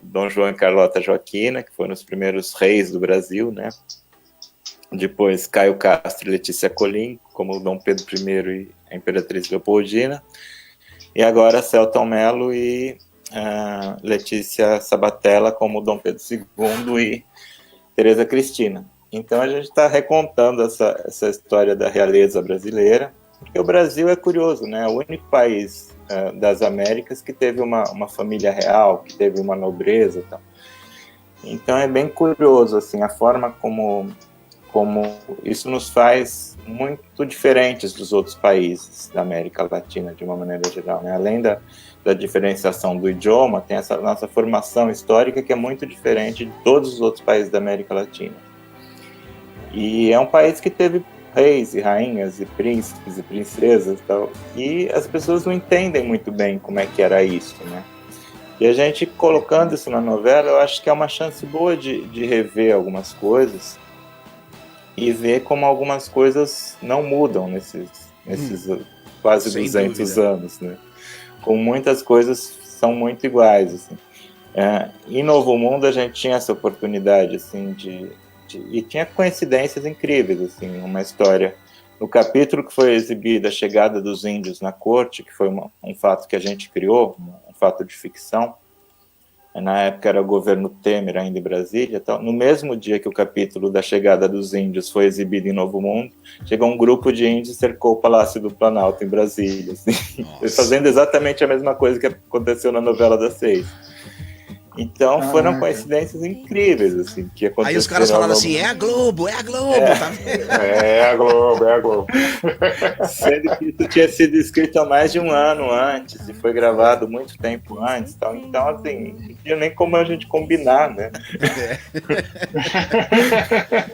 Speaker 3: Dom João e Carlota Joaquina, que foram os primeiros reis do Brasil, né? Depois Caio Castro e Letícia Colim, como Dom Pedro I e a Imperatriz Leopoldina. E agora Selton Mello e Letícia Sabatella como Dom Pedro II e Tereza Cristina. Então a gente está recontando essa história da realeza brasileira, porque o Brasil é curioso, né? É o único país das Américas que teve uma família real, que teve uma nobreza e tal. Então é bem curioso, assim, a forma como isso nos faz muito diferentes dos outros países da América Latina, de uma maneira geral, né? Além da diferenciação do idioma, tem essa nossa formação histórica que é muito diferente de todos os outros países da América Latina. E é um país que teve reis e rainhas e príncipes e princesas e tal, e as pessoas não entendem muito bem como é que era isso, né? E a gente colocando isso na novela, eu acho que é uma chance boa de rever algumas coisas e ver como algumas coisas não mudam nesses quase 200 anos, né? Como muitas coisas são muito iguais, assim. Em Novo Mundo a gente tinha essa oportunidade, assim, e tinha coincidências incríveis, assim, uma história no capítulo que foi exibido a chegada dos índios na corte, que foi um fato que a gente criou, um fato de ficção, na época era o governo Temer ainda em Brasília, então, no mesmo dia que o capítulo da chegada dos índios foi exibido em Novo Mundo, chegou um grupo de índios e cercou o Palácio do Planalto em Brasília, assim, fazendo exatamente a mesma coisa que aconteceu na novela das 6. Então foram coincidências incríveis, assim, que aconteceram.
Speaker 1: Aí os caras falaram assim, é a Globo, tá vendo?
Speaker 2: É a Globo.
Speaker 3: Sendo que isso tinha sido escrito há mais de um ano antes, e foi gravado muito tempo antes, então assim, não tinha nem como a gente combinar, né?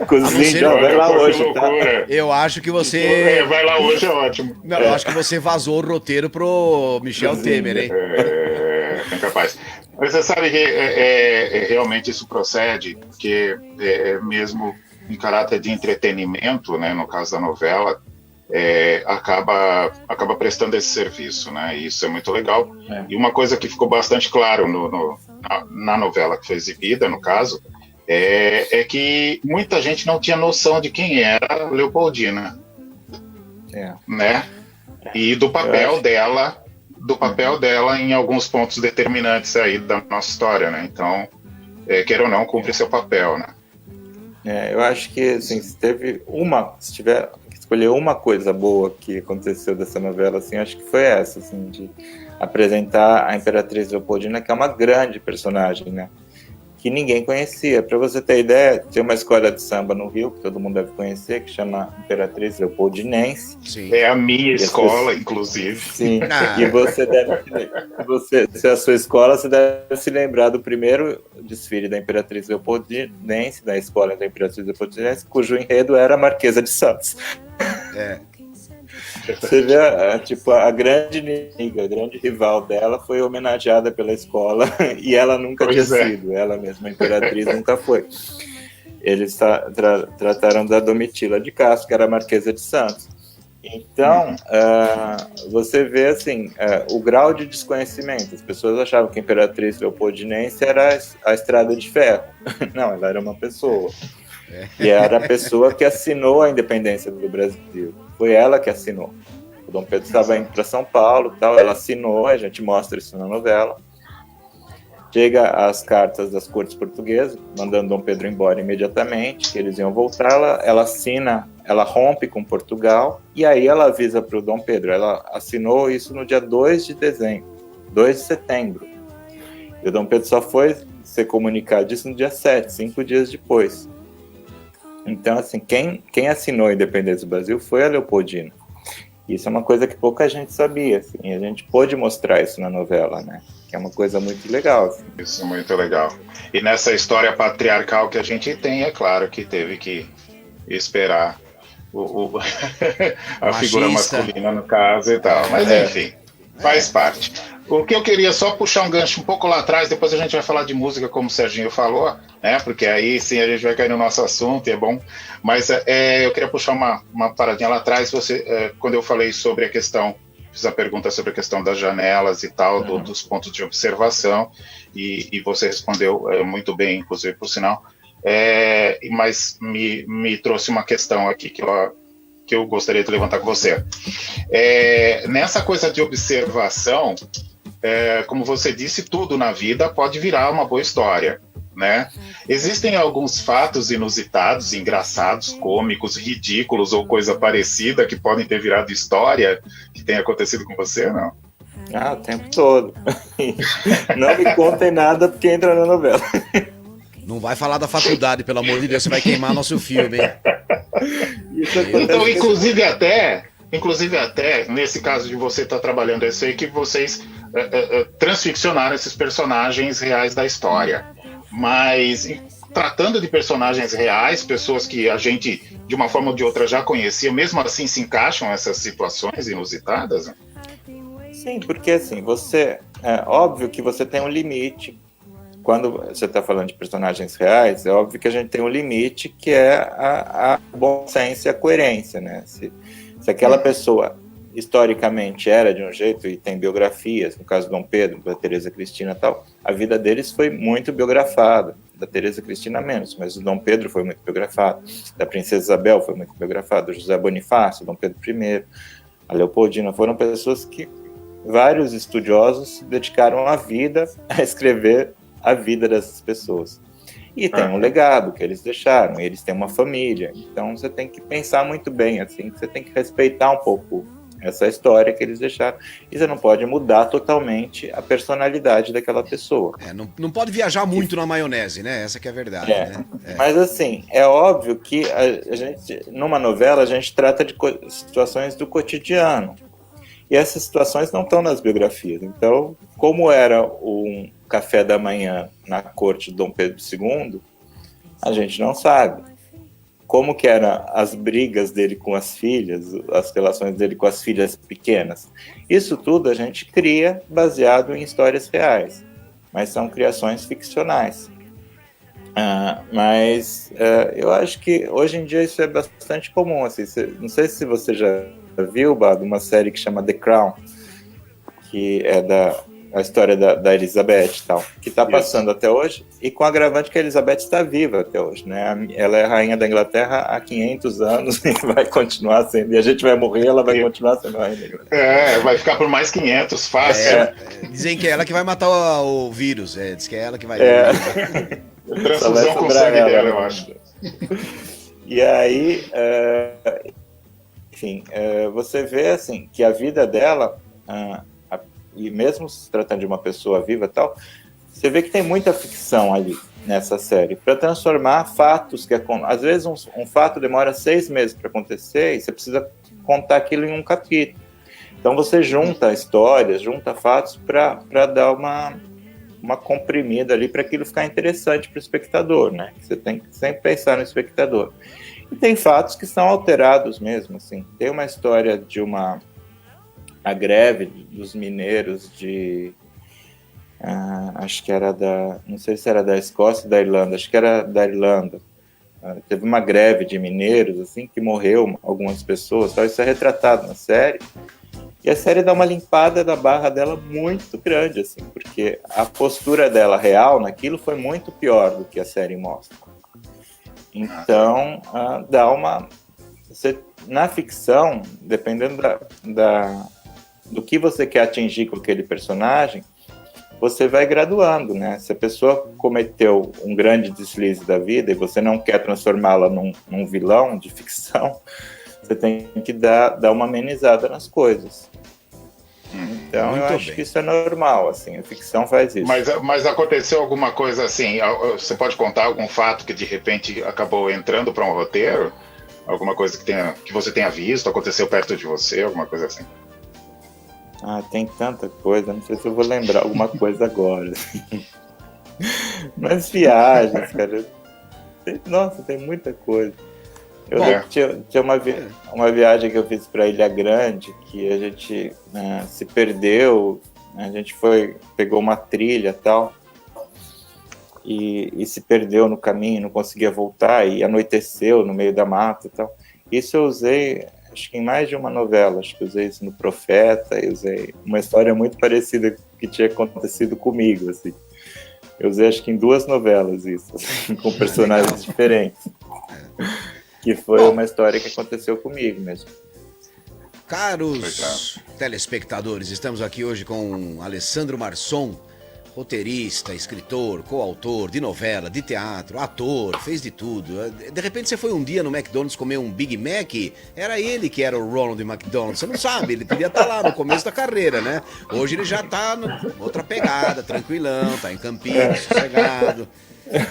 Speaker 3: Cozinha, vai lá hoje, tá?
Speaker 1: Eu acho que você...
Speaker 2: vai lá hoje, é ótimo.
Speaker 1: Não, eu acho que você vazou o roteiro pro Michel Temer, hein?
Speaker 2: É capaz. Mas você sabe que realmente isso procede, porque mesmo em caráter de entretenimento, né, no caso da novela, acaba prestando esse serviço, né? E isso é muito legal. E uma coisa que ficou bastante claro na novela que foi exibida, no caso, é que muita gente não tinha noção de quem era Leopoldina, né? E do papel dela em alguns pontos determinantes aí da nossa história, né? Então, queira ou não, cumpre seu papel, né?
Speaker 3: Eu acho que, assim, se tiver que escolher uma coisa boa que aconteceu dessa novela, assim, acho que foi essa, assim, de apresentar a Imperatriz Leopoldina, que é uma grande personagem, né? Que ninguém conhecia. Para você ter ideia, tem uma escola de samba no Rio, que todo mundo deve conhecer, que chama Imperatriz Leopoldinense.
Speaker 2: Sim. É a minha escola, inclusive.
Speaker 3: Sim, e você se é a sua escola, você deve se lembrar do primeiro desfile da Imperatriz Leopoldinense, da escola da Imperatriz Leopoldinense, cujo enredo era a Marquesa de Santos. Você vê, a grande inimiga, a grande rival dela foi homenageada pela escola e ela nunca tinha sido, ela mesma, a Imperatriz, nunca foi. Eles trataram da Domitila de Castro, que era a Marquesa de Santos. Então, você vê, assim, o grau de desconhecimento. As pessoas achavam que a Imperatriz Leopoldinense era a Estrada de Ferro. Não, ela era uma pessoa. E era a pessoa que assinou a independência do Brasil. Foi ela que assinou. O Dom Pedro estava indo para São Paulo, tal, ela assinou, a gente mostra isso na novela. Chega as cartas das cortes portuguesas, mandando Dom Pedro embora imediatamente, que eles iam voltar, ela assina, ela rompe com Portugal, e aí ela avisa para o Dom Pedro, ela assinou isso no dia 2 de setembro. E o Dom Pedro só foi ser comunicado disso no dia 7, 5 dias depois. Então, assim, quem assinou a independência do Brasil foi a Leopoldina. Isso é uma coisa que pouca gente sabia, assim, e a gente pôde mostrar isso na novela, né? Que é uma coisa muito legal. Assim.
Speaker 2: Isso é muito legal. E nessa história patriarcal que a gente tem, é claro que teve que esperar a figura masculina, no caso, e tal. Mas, enfim, faz parte. O que eu queria só puxar um gancho um pouco lá atrás, depois a gente vai falar de música, como o Serginho falou, né? Porque aí sim a gente vai cair no nosso assunto e é bom. Mas eu queria puxar uma paradinha lá atrás. Quando eu falei sobre a questão, fiz a pergunta sobre a questão das janelas e tal, dos pontos de observação, e você respondeu muito bem, inclusive, por sinal. Mas me trouxe uma questão aqui que eu gostaria de levantar com você. Nessa coisa de observação, como você disse, tudo na vida pode virar uma boa história, né? Existem alguns fatos inusitados, engraçados, cômicos, ridículos ou coisa parecida que podem ter virado história, que tenha acontecido com você, não?
Speaker 3: O tempo todo. Não me contem nada porque entra na novela.
Speaker 1: Não vai falar da faculdade, pelo amor de Deus, você vai queimar nosso filme, hein?
Speaker 2: Então, inclusive até, nesse caso de você estar trabalhando, eu sei que vocês transficcionaram esses personagens reais da história. Mas, tratando de personagens reais, pessoas que a gente, de uma forma ou de outra, já conhecia, mesmo assim se encaixam essas situações inusitadas?
Speaker 3: Sim, porque assim, óbvio que você tem um limite. Quando você está falando de personagens reais, é óbvio que a gente tem um limite que é a bom senso e a coerência, né? Se aquela pessoa historicamente era de um jeito, e tem biografias, no caso do Dom Pedro, da Teresa Cristina e tal, a vida deles foi muito biografada, da Teresa Cristina menos, mas o Dom Pedro foi muito biografado, da Princesa Isabel foi muito biografado, do José Bonifácio, Dom Pedro I, a Leopoldina, foram pessoas que vários estudiosos se dedicaram a vida a escrever a vida dessas pessoas. E tem um legado que eles deixaram, e eles têm uma família, então você tem que pensar muito bem, assim, você tem que respeitar um pouco essa história que eles deixaram, e você não pode mudar totalmente a personalidade daquela pessoa.
Speaker 1: Não pode viajar muito na maionese, né? Essa que é a verdade, né?
Speaker 3: Mas assim, é óbvio que a gente, numa novela, a gente trata de situações do cotidiano, e essas situações não estão nas biografias. Então, como era um café da manhã na corte de Dom Pedro II, a gente não sabe. Como que eram as brigas dele com as filhas, as relações dele com as filhas pequenas. Isso tudo a gente cria baseado em histórias reais, mas são criações ficcionais. Mas eu acho que hoje em dia isso é bastante comum. Assim, não sei se você já viu, Bado, uma série que chama The Crown, que é a história da Elizabeth e tal, que está passando até hoje, e com o agravante que a Elizabeth está viva até hoje, né? Ela é rainha da Inglaterra há 500 anos e vai continuar sendo, e a gente vai morrer, ela vai continuar sendo rainha da Inglaterra.
Speaker 2: Vai ficar por mais 500, fácil.
Speaker 1: Dizem que é ela que vai matar o vírus, diz que é ela que vai...
Speaker 2: Transfusão com sangue dela, eu acho.
Speaker 3: E aí, enfim, você vê, assim, que a vida dela... e mesmo se tratando de uma pessoa viva e tal, você vê que tem muita ficção ali nessa série, para transformar fatos que às vezes um fato demora 6 meses para acontecer e você precisa contar aquilo em um capítulo. Então você junta histórias, junta fatos para dar uma comprimida ali para aquilo ficar interessante para o espectador, né? Você tem que sempre pensar no espectador. E tem fatos que são alterados mesmo, assim. Tem uma história de a greve dos mineiros acho que era não sei se era da Escócia ou da Irlanda, acho que era da Irlanda. Teve uma greve de mineiros, assim, que morreu algumas pessoas, tal. Isso é retratado na série, e a série dá uma limpada da barra dela muito grande, assim, porque a postura dela real naquilo foi muito pior do que a série mostra. Então, dá uma... na ficção, dependendo do que você quer atingir com aquele personagem, você vai graduando, né? Se a pessoa cometeu um grande deslize da vida e você não quer transformá-la num vilão de ficção, você tem que dar uma amenizada nas coisas. Então, eu acho que isso é normal, assim, a ficção faz isso.
Speaker 2: Mas aconteceu alguma coisa assim, você pode contar algum fato que de repente acabou entrando para um roteiro? Alguma coisa que você tenha visto, aconteceu perto de você, alguma coisa assim?
Speaker 3: Tem tanta coisa, não sei se eu vou lembrar alguma coisa agora. Mas viagens, cara. Nossa, tem muita coisa. Tinha uma viagem que eu fiz para Ilha Grande, que a gente se perdeu, a gente pegou uma trilha e tal, e se perdeu no caminho, não conseguia voltar, e anoiteceu no meio da mata e tal. Isso eu usei, acho que em mais de uma novela, acho que eu usei isso no Profeta, eu usei uma história muito parecida que tinha acontecido comigo, assim. Eu usei acho que em 2 novelas isso, assim, com personagens diferentes. Que foi uma história que aconteceu comigo mesmo.
Speaker 1: Caros telespectadores, estamos aqui hoje com Alessandro Marçom, roteirista, escritor, coautor de novela, de teatro, ator, fez de tudo. De repente você foi um dia no McDonald's comer um Big Mac, era ele que era o Ronald McDonald. Você não sabe, ele podia estar lá no começo da carreira, né? Hoje ele já está outra pegada, tranquilão, tá em Campinas, sossegado.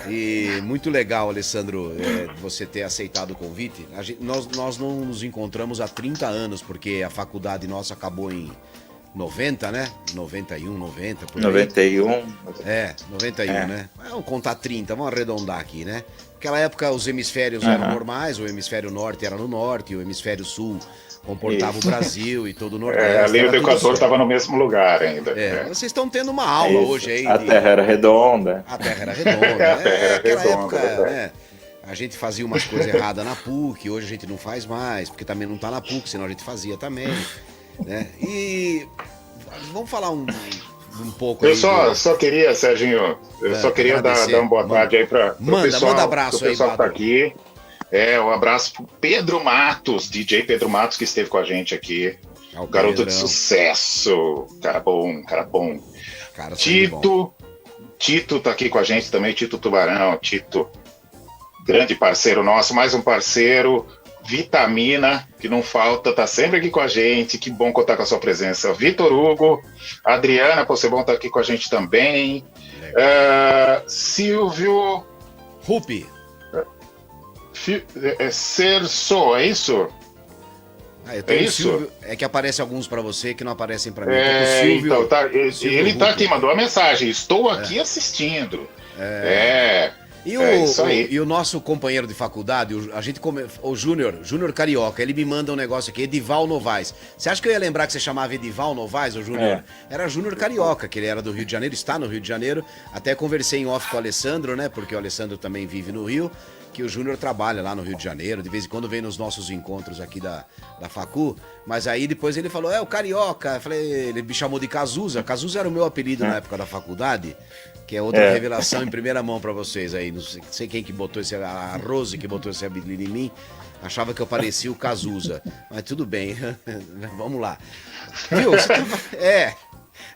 Speaker 1: E muito legal, Alessandro, você ter aceitado o convite. Nós não nos encontramos há 30 anos, porque a faculdade nossa acabou em 90, né? 91, 90, por aí.
Speaker 3: 91.
Speaker 1: 91, né? Vamos contar 30, vamos arredondar aqui, né? Naquela época os hemisférios eram normais, o hemisfério norte era no norte, o hemisfério sul comportava o Brasil e todo o Nordeste.
Speaker 2: A linha do Equador estava no mesmo lugar ainda.
Speaker 1: Vocês estão tendo uma aula hoje aí.
Speaker 3: A Terra era redonda.
Speaker 1: A Terra era redonda. Naquela época, né? A gente fazia umas coisas erradas na PUC, hoje a gente não faz mais, porque também não tá na PUC, senão a gente fazia também. né? E vamos falar um pouco
Speaker 2: Eu
Speaker 1: aí.
Speaker 2: só queria, Serginho, só queria dar uma boa tarde aí para o pessoal,
Speaker 1: manda abraço
Speaker 2: pro pessoal
Speaker 1: aí,
Speaker 2: que tá aqui. Um abraço pro Pedro Matos, DJ Pedro Matos, que esteve com a gente aqui. Garoto de sucesso, cara bom.
Speaker 1: Cara,
Speaker 2: Tito tá aqui com a gente também, Tito Tubarão, Tito, grande parceiro nosso, mais um parceiro, Vitamina, que não falta, tá sempre aqui com a gente, que bom contar com a sua presença. Vitor Hugo, Adriana Possebon tá aqui com a gente também, Silvio...
Speaker 1: Rupi.
Speaker 2: Cerso, é isso?
Speaker 1: Eu tenho isso? Silvio, é que aparece alguns para você que não aparecem para mim.
Speaker 2: Silvio, então, ele tá aqui, mandou uma mensagem. Estou aqui assistindo.
Speaker 1: E o nosso companheiro de faculdade, o Júnior Carioca, ele me manda um negócio aqui, Edival Novaes. Você acha que eu ia lembrar que você chamava Edival Novaes, o Júnior? Era Júnior Carioca, que ele era do Rio de Janeiro, está no Rio de Janeiro. Até conversei em off com o Alessandro, né? Porque o Alessandro também vive no Rio. Que o Júnior trabalha lá no Rio de Janeiro, de vez em quando vem nos nossos encontros aqui da Facu, mas aí depois ele falou, o Carioca, eu falei, ele me chamou de Cazuza. Cazuza era o meu apelido na época da faculdade, que é outra revelação em primeira mão pra vocês aí, não sei quem que botou a Rose que botou esse apelido em mim, achava que eu parecia o Cazuza, mas tudo bem, vamos lá. Viu?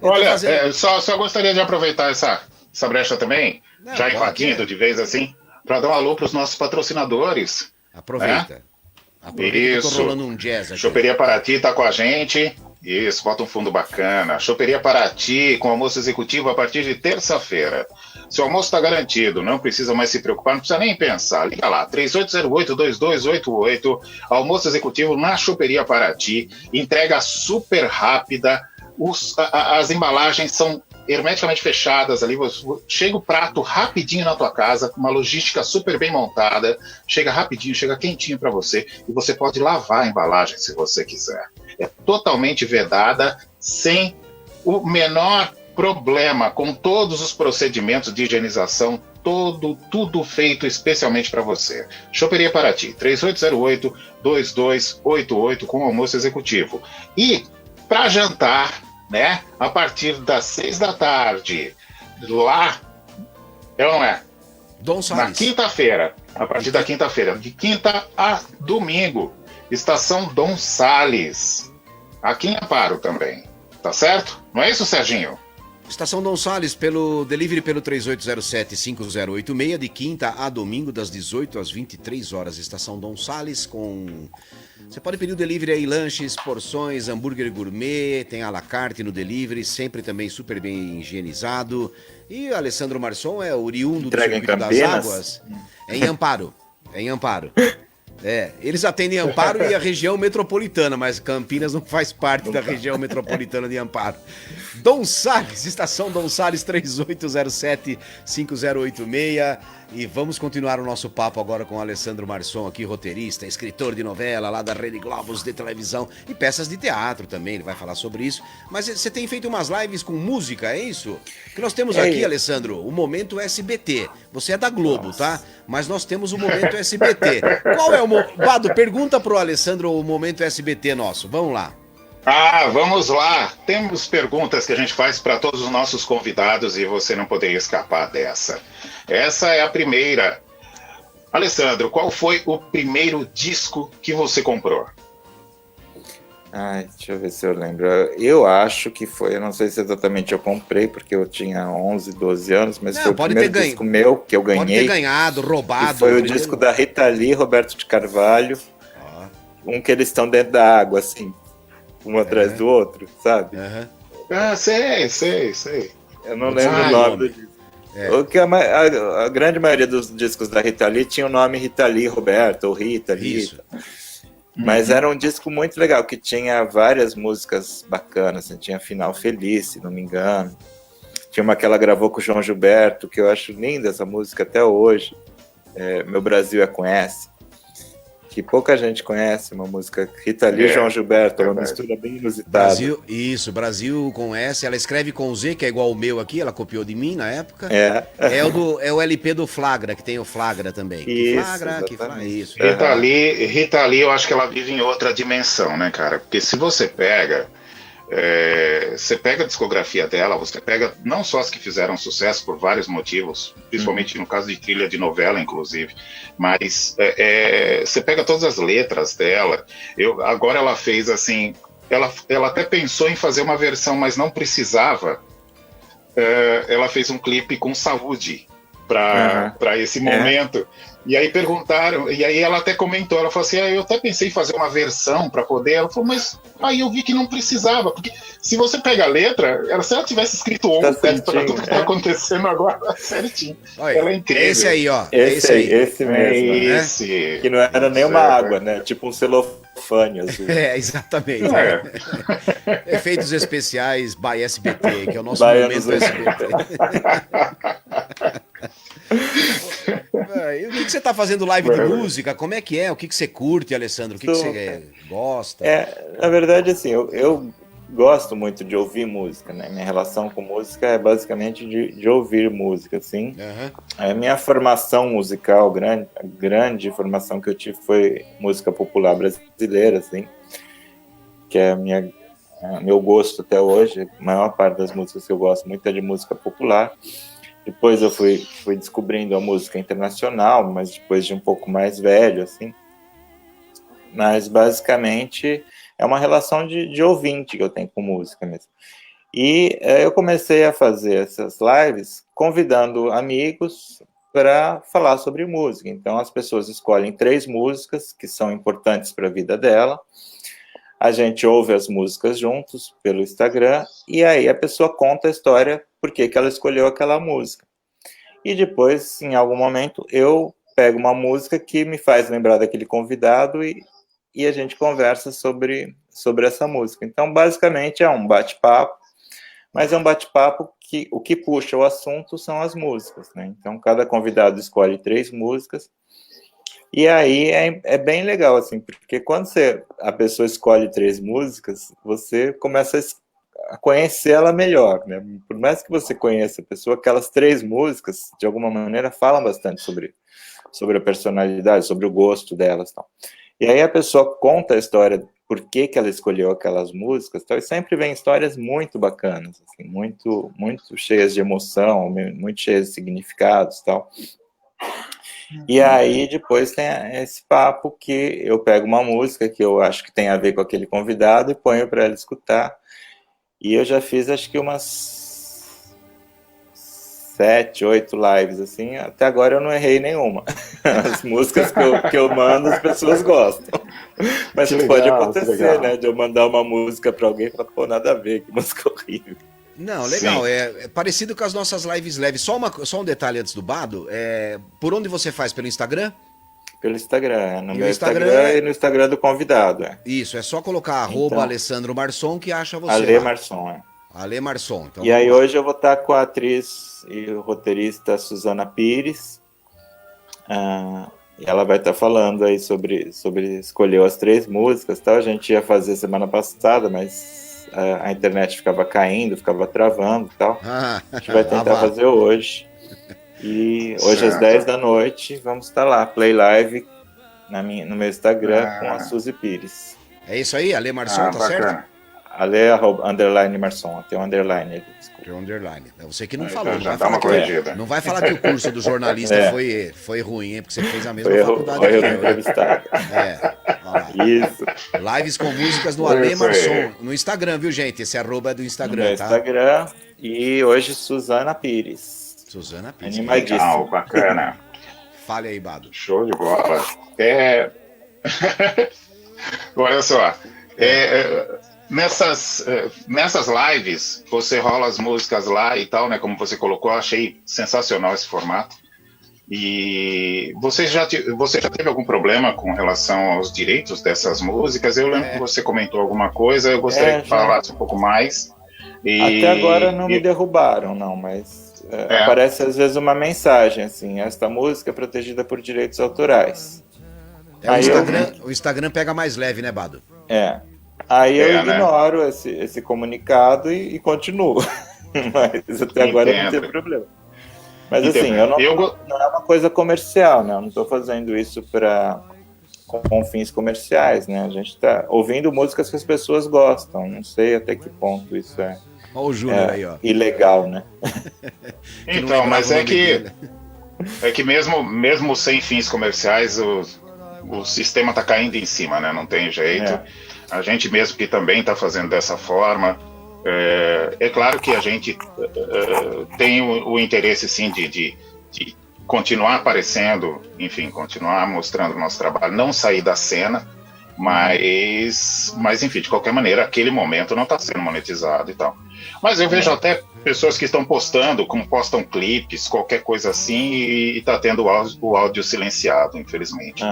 Speaker 2: Olha, só gostaria de aproveitar essa brecha também, já invadindo de vez assim, para dar um alô para os nossos patrocinadores.
Speaker 1: Aproveita.
Speaker 2: Isso.
Speaker 1: Que eu tô rolando um jazz aqui.
Speaker 2: Choperia Paraty tá com a gente. Isso, bota um fundo bacana. Choperia Paraty com almoço executivo a partir de terça-feira. Seu almoço está garantido, não precisa mais se preocupar, não precisa nem pensar. Liga lá, 3808-2288. Almoço executivo na Choperia Paraty. Entrega super rápida. As embalagens são hermeticamente fechadas ali, chega o prato rapidinho na tua casa, com uma logística super bem montada, chega rapidinho, chega quentinho para você, e você pode lavar a embalagem se você quiser. É totalmente vedada, sem o menor problema, com todos os procedimentos de higienização, tudo feito especialmente para você. Choperia Paraty, 3808-2288 com almoço executivo. E para jantar, né? A partir das 6 da tarde, lá, não é?
Speaker 1: Dom Salles.
Speaker 2: Na quinta-feira, a partir da quinta-feira, de quinta a domingo, Estação Dom Salles, aqui em Amparo também, tá certo? Não é isso, Serginho?
Speaker 1: Estação Dom Salles, pelo delivery pelo 3807-5086, de quinta a domingo, das 18 às 23 horas. Estação Dom Salles com... Você pode pedir o delivery aí, lanches, porções, hambúrguer gourmet, tem à la carte no delivery, sempre também super bem higienizado. E o Alessandro Marçom é oriundo do Circuito das Águas. É em Amparo. Eles atendem Amparo e a região metropolitana, mas Campinas não faz parte da região metropolitana de Amparo. Dom Salles, Estação Dom Salles, 3807-5086. E vamos continuar o nosso papo agora com o Alessandro Marçom aqui, roteirista, escritor de novela lá da Rede Globos de televisão e peças de teatro também, ele vai falar sobre isso. Mas você tem feito umas lives com música, é isso? Que nós temos aqui, Alessandro, o Momento SBT. Você é da Globo, tá? Mas nós temos o Momento SBT. Qual é o... Bado, pergunta pro Alessandro o Momento SBT nosso, vamos lá.
Speaker 2: Vamos lá. Temos perguntas que a gente faz para todos os nossos convidados e você não poderia escapar dessa. Essa é a primeira. Alessandro, qual foi o primeiro disco que você comprou?
Speaker 3: Deixa eu ver se eu lembro. Eu acho que foi, eu não sei se exatamente eu comprei, porque eu tinha 11, 12 anos, mas foi o primeiro disco meu que eu ganhei.
Speaker 1: Pode ter ganhado, roubado.
Speaker 3: Foi o disco da Rita Lee, Roberto de Carvalho. Um que eles estão dentro da água, assim, um atrás do outro, sabe?
Speaker 2: Sei.
Speaker 3: Eu não lembro o nome do disco. Porque a grande maioria dos discos da Rita Lee tinha o nome Rita Lee Roberto, ou Rita Lee.
Speaker 1: Isso.
Speaker 3: Mas era um disco muito legal, que tinha várias músicas bacanas, assim, tinha Final Feliz, se não me engano. Tinha uma que ela gravou com o João Gilberto, que eu acho linda essa música até hoje. Meu Brasil é com S. que pouca gente conhece, uma música Rita Lee e João Gilberto, uma mistura bem inusitada.
Speaker 1: Brasil com S, ela escreve com Z, que é igual o meu aqui, ela copiou de mim na época. É o LP do Flagra, que tem o Flagra também.
Speaker 3: Isso,
Speaker 1: isso.
Speaker 2: Rita Lee, eu acho que ela vive em outra dimensão, né, cara? Porque se você pega a discografia dela, você pega não só as que fizeram sucesso por vários motivos, principalmente no caso de trilha de novela, inclusive, mas você pega todas as letras dela. Agora ela fez assim, ela até pensou em fazer uma versão, mas não precisava. Ela fez um clipe com saúde para esse momento. E aí perguntaram, e aí ela até comentou, ela falou assim, eu até pensei em fazer uma versão para poder, ela falou, mas aí eu vi que não precisava, porque se você pega a letra, se ela tivesse escrito ontem, para tudo que está acontecendo agora, certinho.
Speaker 1: Olha, ela é incrível. Esse aí, ó.
Speaker 3: Esse mesmo.
Speaker 2: Esse.
Speaker 3: Que não era nem uma água, né? Tipo um celofane azul.
Speaker 1: Exatamente. Efeitos especiais by SBT, que é o nosso momento SBT. E o que você tá fazendo live de música? Como é que é? O que você curte, Alessandro? O que você gosta?
Speaker 3: Na verdade, assim, eu gosto muito de ouvir música, né? Minha relação com música é basicamente de ouvir música, assim. A minha formação musical, a grande formação que eu tive foi música popular brasileira, assim, que é meu gosto até hoje. A maior parte das músicas que eu gosto muito é de música popular. Depois eu fui descobrindo a música internacional, mas depois de um pouco mais velho, assim. Mas, basicamente, é uma relação de ouvinte que eu tenho com música mesmo. E eu comecei a fazer essas lives convidando amigos para falar sobre música. Então, as pessoas escolhem 3 músicas que são importantes para a vida dela. A gente ouve as músicas juntos pelo Instagram e aí a pessoa conta a história por que ela escolheu aquela música. E depois, em algum momento, eu pego uma música que me faz lembrar daquele convidado e a gente conversa sobre essa música. Então, basicamente, é um bate-papo, mas é um bate-papo que o que puxa o assunto são as músicas, né? Então, cada convidado escolhe 3 músicas. E aí é bem legal, assim, porque quando a pessoa escolhe 3 músicas, você começa a conhecer ela melhor, né? Por mais que você conheça a pessoa, aquelas 3 músicas, de alguma maneira, falam bastante sobre a personalidade, sobre o gosto delas, tal. E aí a pessoa conta a história, por que ela escolheu aquelas músicas, tal, e sempre vem histórias muito bacanas, assim, muito, muito cheias de emoção, muito cheias de significados, tal. E aí depois tem esse papo que eu pego uma música que eu acho que tem a ver com aquele convidado e ponho para ela escutar. E eu já fiz acho que umas 7, 8 lives, assim, até agora eu não errei nenhuma. As músicas que eu mando as pessoas gostam. Mas legal, pode acontecer, né, de eu mandar uma música para alguém e falar, pô, nada a ver, que música horrível.
Speaker 1: Não, legal, é parecido com as nossas lives leves. Só um detalhe antes do Bado, por onde você faz? Pelo Instagram?
Speaker 3: Pelo Instagram, no meu Instagram e no Instagram do convidado.
Speaker 1: Isso, é só colocar então, @Alessandro Marçom que acha você.
Speaker 3: Ale Marçom,
Speaker 1: Ale Marçom. Então,
Speaker 3: e aí hoje eu vou estar com a atriz e roteirista Suzana Pires. E ela vai estar falando aí sobre escolher as 3 músicas, tal. A gente ia fazer semana passada, mas a internet ficava caindo, ficava travando e tal. A gente vai tentar fazer hoje. E hoje às 10 da noite vamos estar lá, Play Live no meu Instagram com a Suzy Pires.
Speaker 1: É isso aí, Ale Marçom, tá certo?
Speaker 3: Ale _ Marçom, tem um underline ali.
Speaker 1: Tem um underline. Você que não falou, não vai falar que o curso do jornalista foi ruim, hein? Porque você fez a mesma faculdade que eu.
Speaker 3: Entrevistado.
Speaker 1: Isso. Lives com músicas no Ale Marçom, no Instagram, viu, gente? Esse arroba é do Instagram,
Speaker 3: no Instagram. E hoje Suzana Pires.
Speaker 1: Suzana Pires.
Speaker 3: Animadíssimo.
Speaker 2: Legal, bacana.
Speaker 1: Fale aí, Bado.
Speaker 2: Show de bola. Olha só. Nessas lives, você rola as músicas lá e tal, né? Como você colocou, eu achei sensacional esse formato. E você já teve algum problema com relação aos direitos dessas músicas? Eu lembro que você comentou alguma coisa, eu gostaria que falasse um pouco mais.
Speaker 3: Até agora não me derrubaram, não, mas aparece às vezes uma mensagem assim: esta música é protegida por direitos autorais. Aí
Speaker 1: o Instagram pega mais leve, né, Bado?
Speaker 3: Aí eu
Speaker 2: né?
Speaker 3: ignoro esse comunicado e continuo. Mas até agora não teve problema. Mas assim, não é uma coisa comercial, né? Eu não estou fazendo isso com fins comerciais, né? A gente está ouvindo músicas que as pessoas gostam. Não sei até que ponto isso
Speaker 1: Olha o Júnior aí, ó.
Speaker 3: Ilegal, né?
Speaker 2: Então, mas é que mesmo sem fins comerciais, o sistema está caindo em cima, né? Não tem jeito. A gente mesmo que também está fazendo dessa forma. É claro que a gente tem o interesse, sim, de continuar aparecendo, enfim, continuar mostrando o nosso trabalho, não sair da cena, mas enfim, de qualquer maneira, aquele momento não está sendo monetizado e tal. Mas eu vejo até pessoas que estão postando, como postam clipes, qualquer coisa assim, e está tendo o áudio silenciado, infelizmente.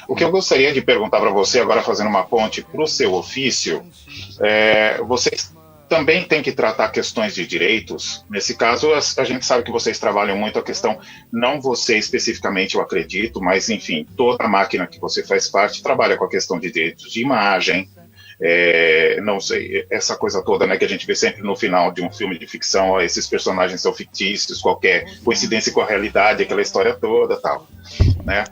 Speaker 2: O que eu gostaria de perguntar para você, agora fazendo uma ponte para o seu ofício, vocês também tem que tratar questões de direitos. Nesse caso, a gente sabe que vocês trabalham muito a questão, não você especificamente, eu acredito, mas, enfim, toda a máquina que você faz parte trabalha com a questão de direitos de imagem, não sei, essa coisa toda, né, que a gente vê sempre no final de um filme de ficção, ó, esses personagens são fictícios, qualquer coincidência com a realidade, aquela história toda, tal, né?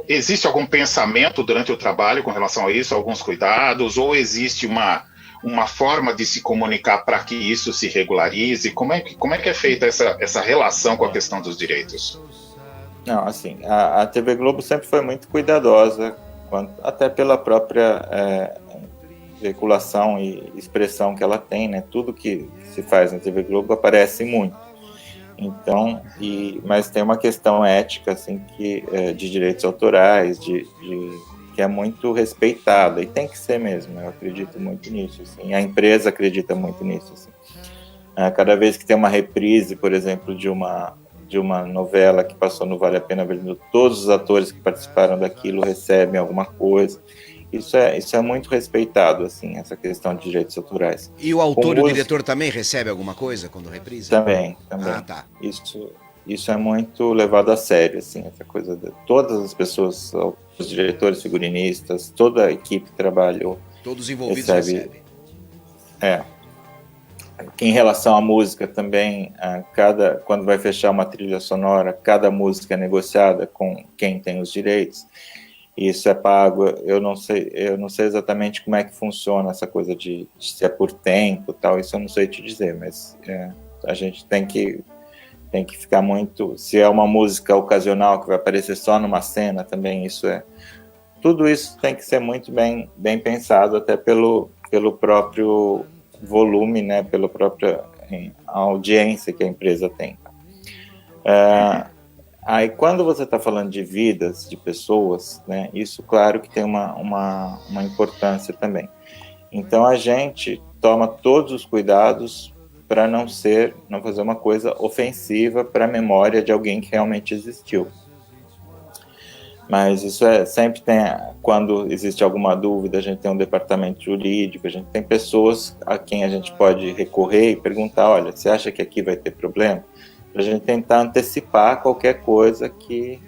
Speaker 2: Existe algum pensamento durante o trabalho com relação a isso, alguns cuidados, ou existe uma forma de se comunicar para que isso se regularize? Como é que é feita essa relação com a questão dos direitos?
Speaker 3: Não, assim, a TV Globo sempre foi muito cuidadosa, até pela própria veiculação e expressão que ela tem, né? Tudo que se faz na TV Globo aparece muito. Então, mas tem uma questão ética, assim, de direitos autorais, que é muito respeitada, e tem que ser mesmo, eu acredito muito nisso, assim, a empresa acredita muito nisso, assim. Cada vez que tem uma reprise, por exemplo, de uma novela que passou no Vale a Pena Ver, todos os atores que participaram daquilo recebem alguma coisa. Isso é muito respeitado, assim, essa questão de direitos autorais.
Speaker 1: E o autor e o diretor também recebe alguma coisa quando reprisa?
Speaker 3: Também.
Speaker 1: Tá.
Speaker 3: Isso é muito levado a sério, assim, essa coisa de todas as pessoas, os diretores, figurinistas, toda a equipe que trabalhou.
Speaker 1: Todos envolvidos recebem.
Speaker 3: Em relação à música também, quando vai fechar uma trilha sonora, cada música é negociada com quem tem os direitos. Isso é pago. Eu não sei exatamente como é que funciona essa coisa de se é por tempo, tal. Isso eu não sei te dizer, mas a gente tem que ficar muito. Se é uma música ocasional que vai aparecer só numa cena, também tudo isso tem que ser muito bem pensado, até pelo próprio volume, né? Pela própria audiência que a empresa tem. Aí, quando você está falando de vidas, de pessoas, né, isso, claro, que tem uma importância também. Então, a gente toma todos os cuidados para não fazer uma coisa ofensiva para a memória de alguém que realmente existiu. Mas isso sempre tem, quando existe alguma dúvida, a gente tem um departamento jurídico, a gente tem pessoas a quem a gente pode recorrer e perguntar, olha, você acha que aqui vai ter problema? Para a gente tentar antecipar qualquer coisa que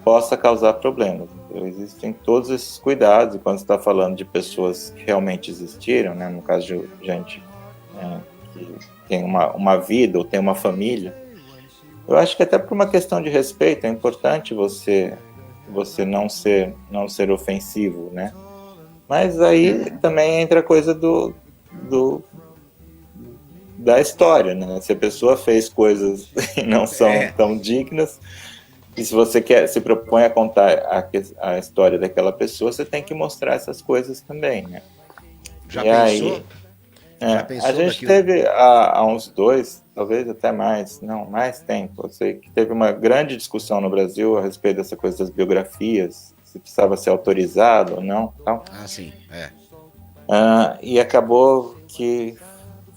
Speaker 3: possa causar problemas. Então, existem todos esses cuidados, e quando você está falando de pessoas que realmente existiram, né, no caso de gente que tem uma vida ou tem uma família, eu acho que até por uma questão de respeito é importante você não ser ofensivo, né? Mas aí também entra a coisa da história, né? Se a pessoa fez coisas que não são tão dignas, e se você se propõe a contar a história daquela pessoa, você tem que mostrar essas coisas também, né?
Speaker 1: Já pensou?
Speaker 3: A gente teve há uns 2, talvez até mais tempo, eu sei que teve uma grande discussão no Brasil a respeito dessa coisa das biografias, se precisava ser autorizado ou não, tal.
Speaker 1: Sim,
Speaker 3: e acabou que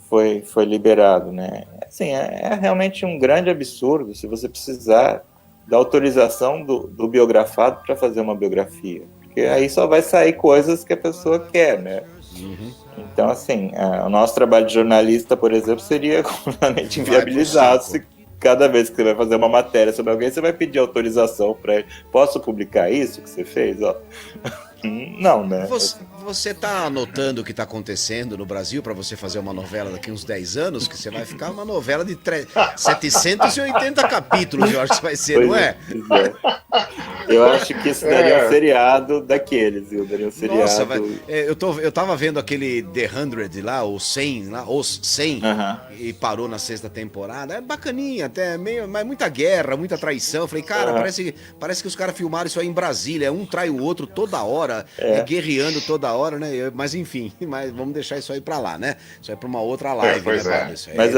Speaker 3: foi liberado, né? Assim, é realmente um grande absurdo se você precisar da autorização do biografado para fazer uma biografia, porque aí só vai sair coisas que a pessoa quer, né? Então, assim, o nosso trabalho de jornalista, por exemplo, seria completamente inviabilizado cada vez que você vai fazer uma matéria sobre alguém, você vai pedir autorização para ele. Posso publicar isso que você fez? Ó. Não, né?
Speaker 1: Você tá anotando o que tá acontecendo no Brasil para você fazer uma novela daqui uns 10 anos, que você vai ficar uma novela de 780 capítulos, eu acho que vai ser,
Speaker 3: Pois
Speaker 1: não é?
Speaker 3: Pois é. Eu acho que isso daria um seriado daqueles, viu? Daria um seriado.
Speaker 1: Nossa, eu tava vendo aquele The 100 lá, o 100, lá, os 100, e parou na 6ª temporada. É bacaninha, até meio, mas muita guerra, muita traição. Eu falei, cara, parece que os caras filmaram isso aí em Brasília. Um trai o outro toda hora, guerreando toda hora, né? Mas enfim, mas vamos deixar isso aí pra lá, né? Isso aí pra uma outra live, né, Bado? Isso aí.
Speaker 3: Mas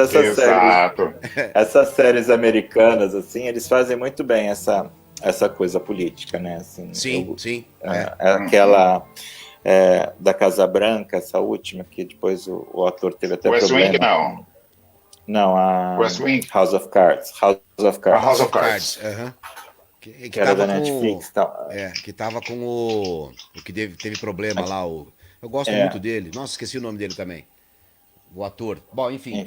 Speaker 3: essas séries americanas, assim, eles fazem muito bem essa coisa política, né? Assim,
Speaker 1: sim.
Speaker 3: Aquela da Casa Branca, essa última, que depois o ator teve até
Speaker 2: West
Speaker 3: problema.
Speaker 2: Wing, não.
Speaker 3: Não, a
Speaker 2: West Wing.
Speaker 3: House of Cards.
Speaker 2: House of Cards.
Speaker 3: Que era da Netflix e tal.
Speaker 1: Que tava com o que teve problema lá. Eu gosto muito dele. Nossa, esqueci o nome dele também. O ator. Bom, enfim.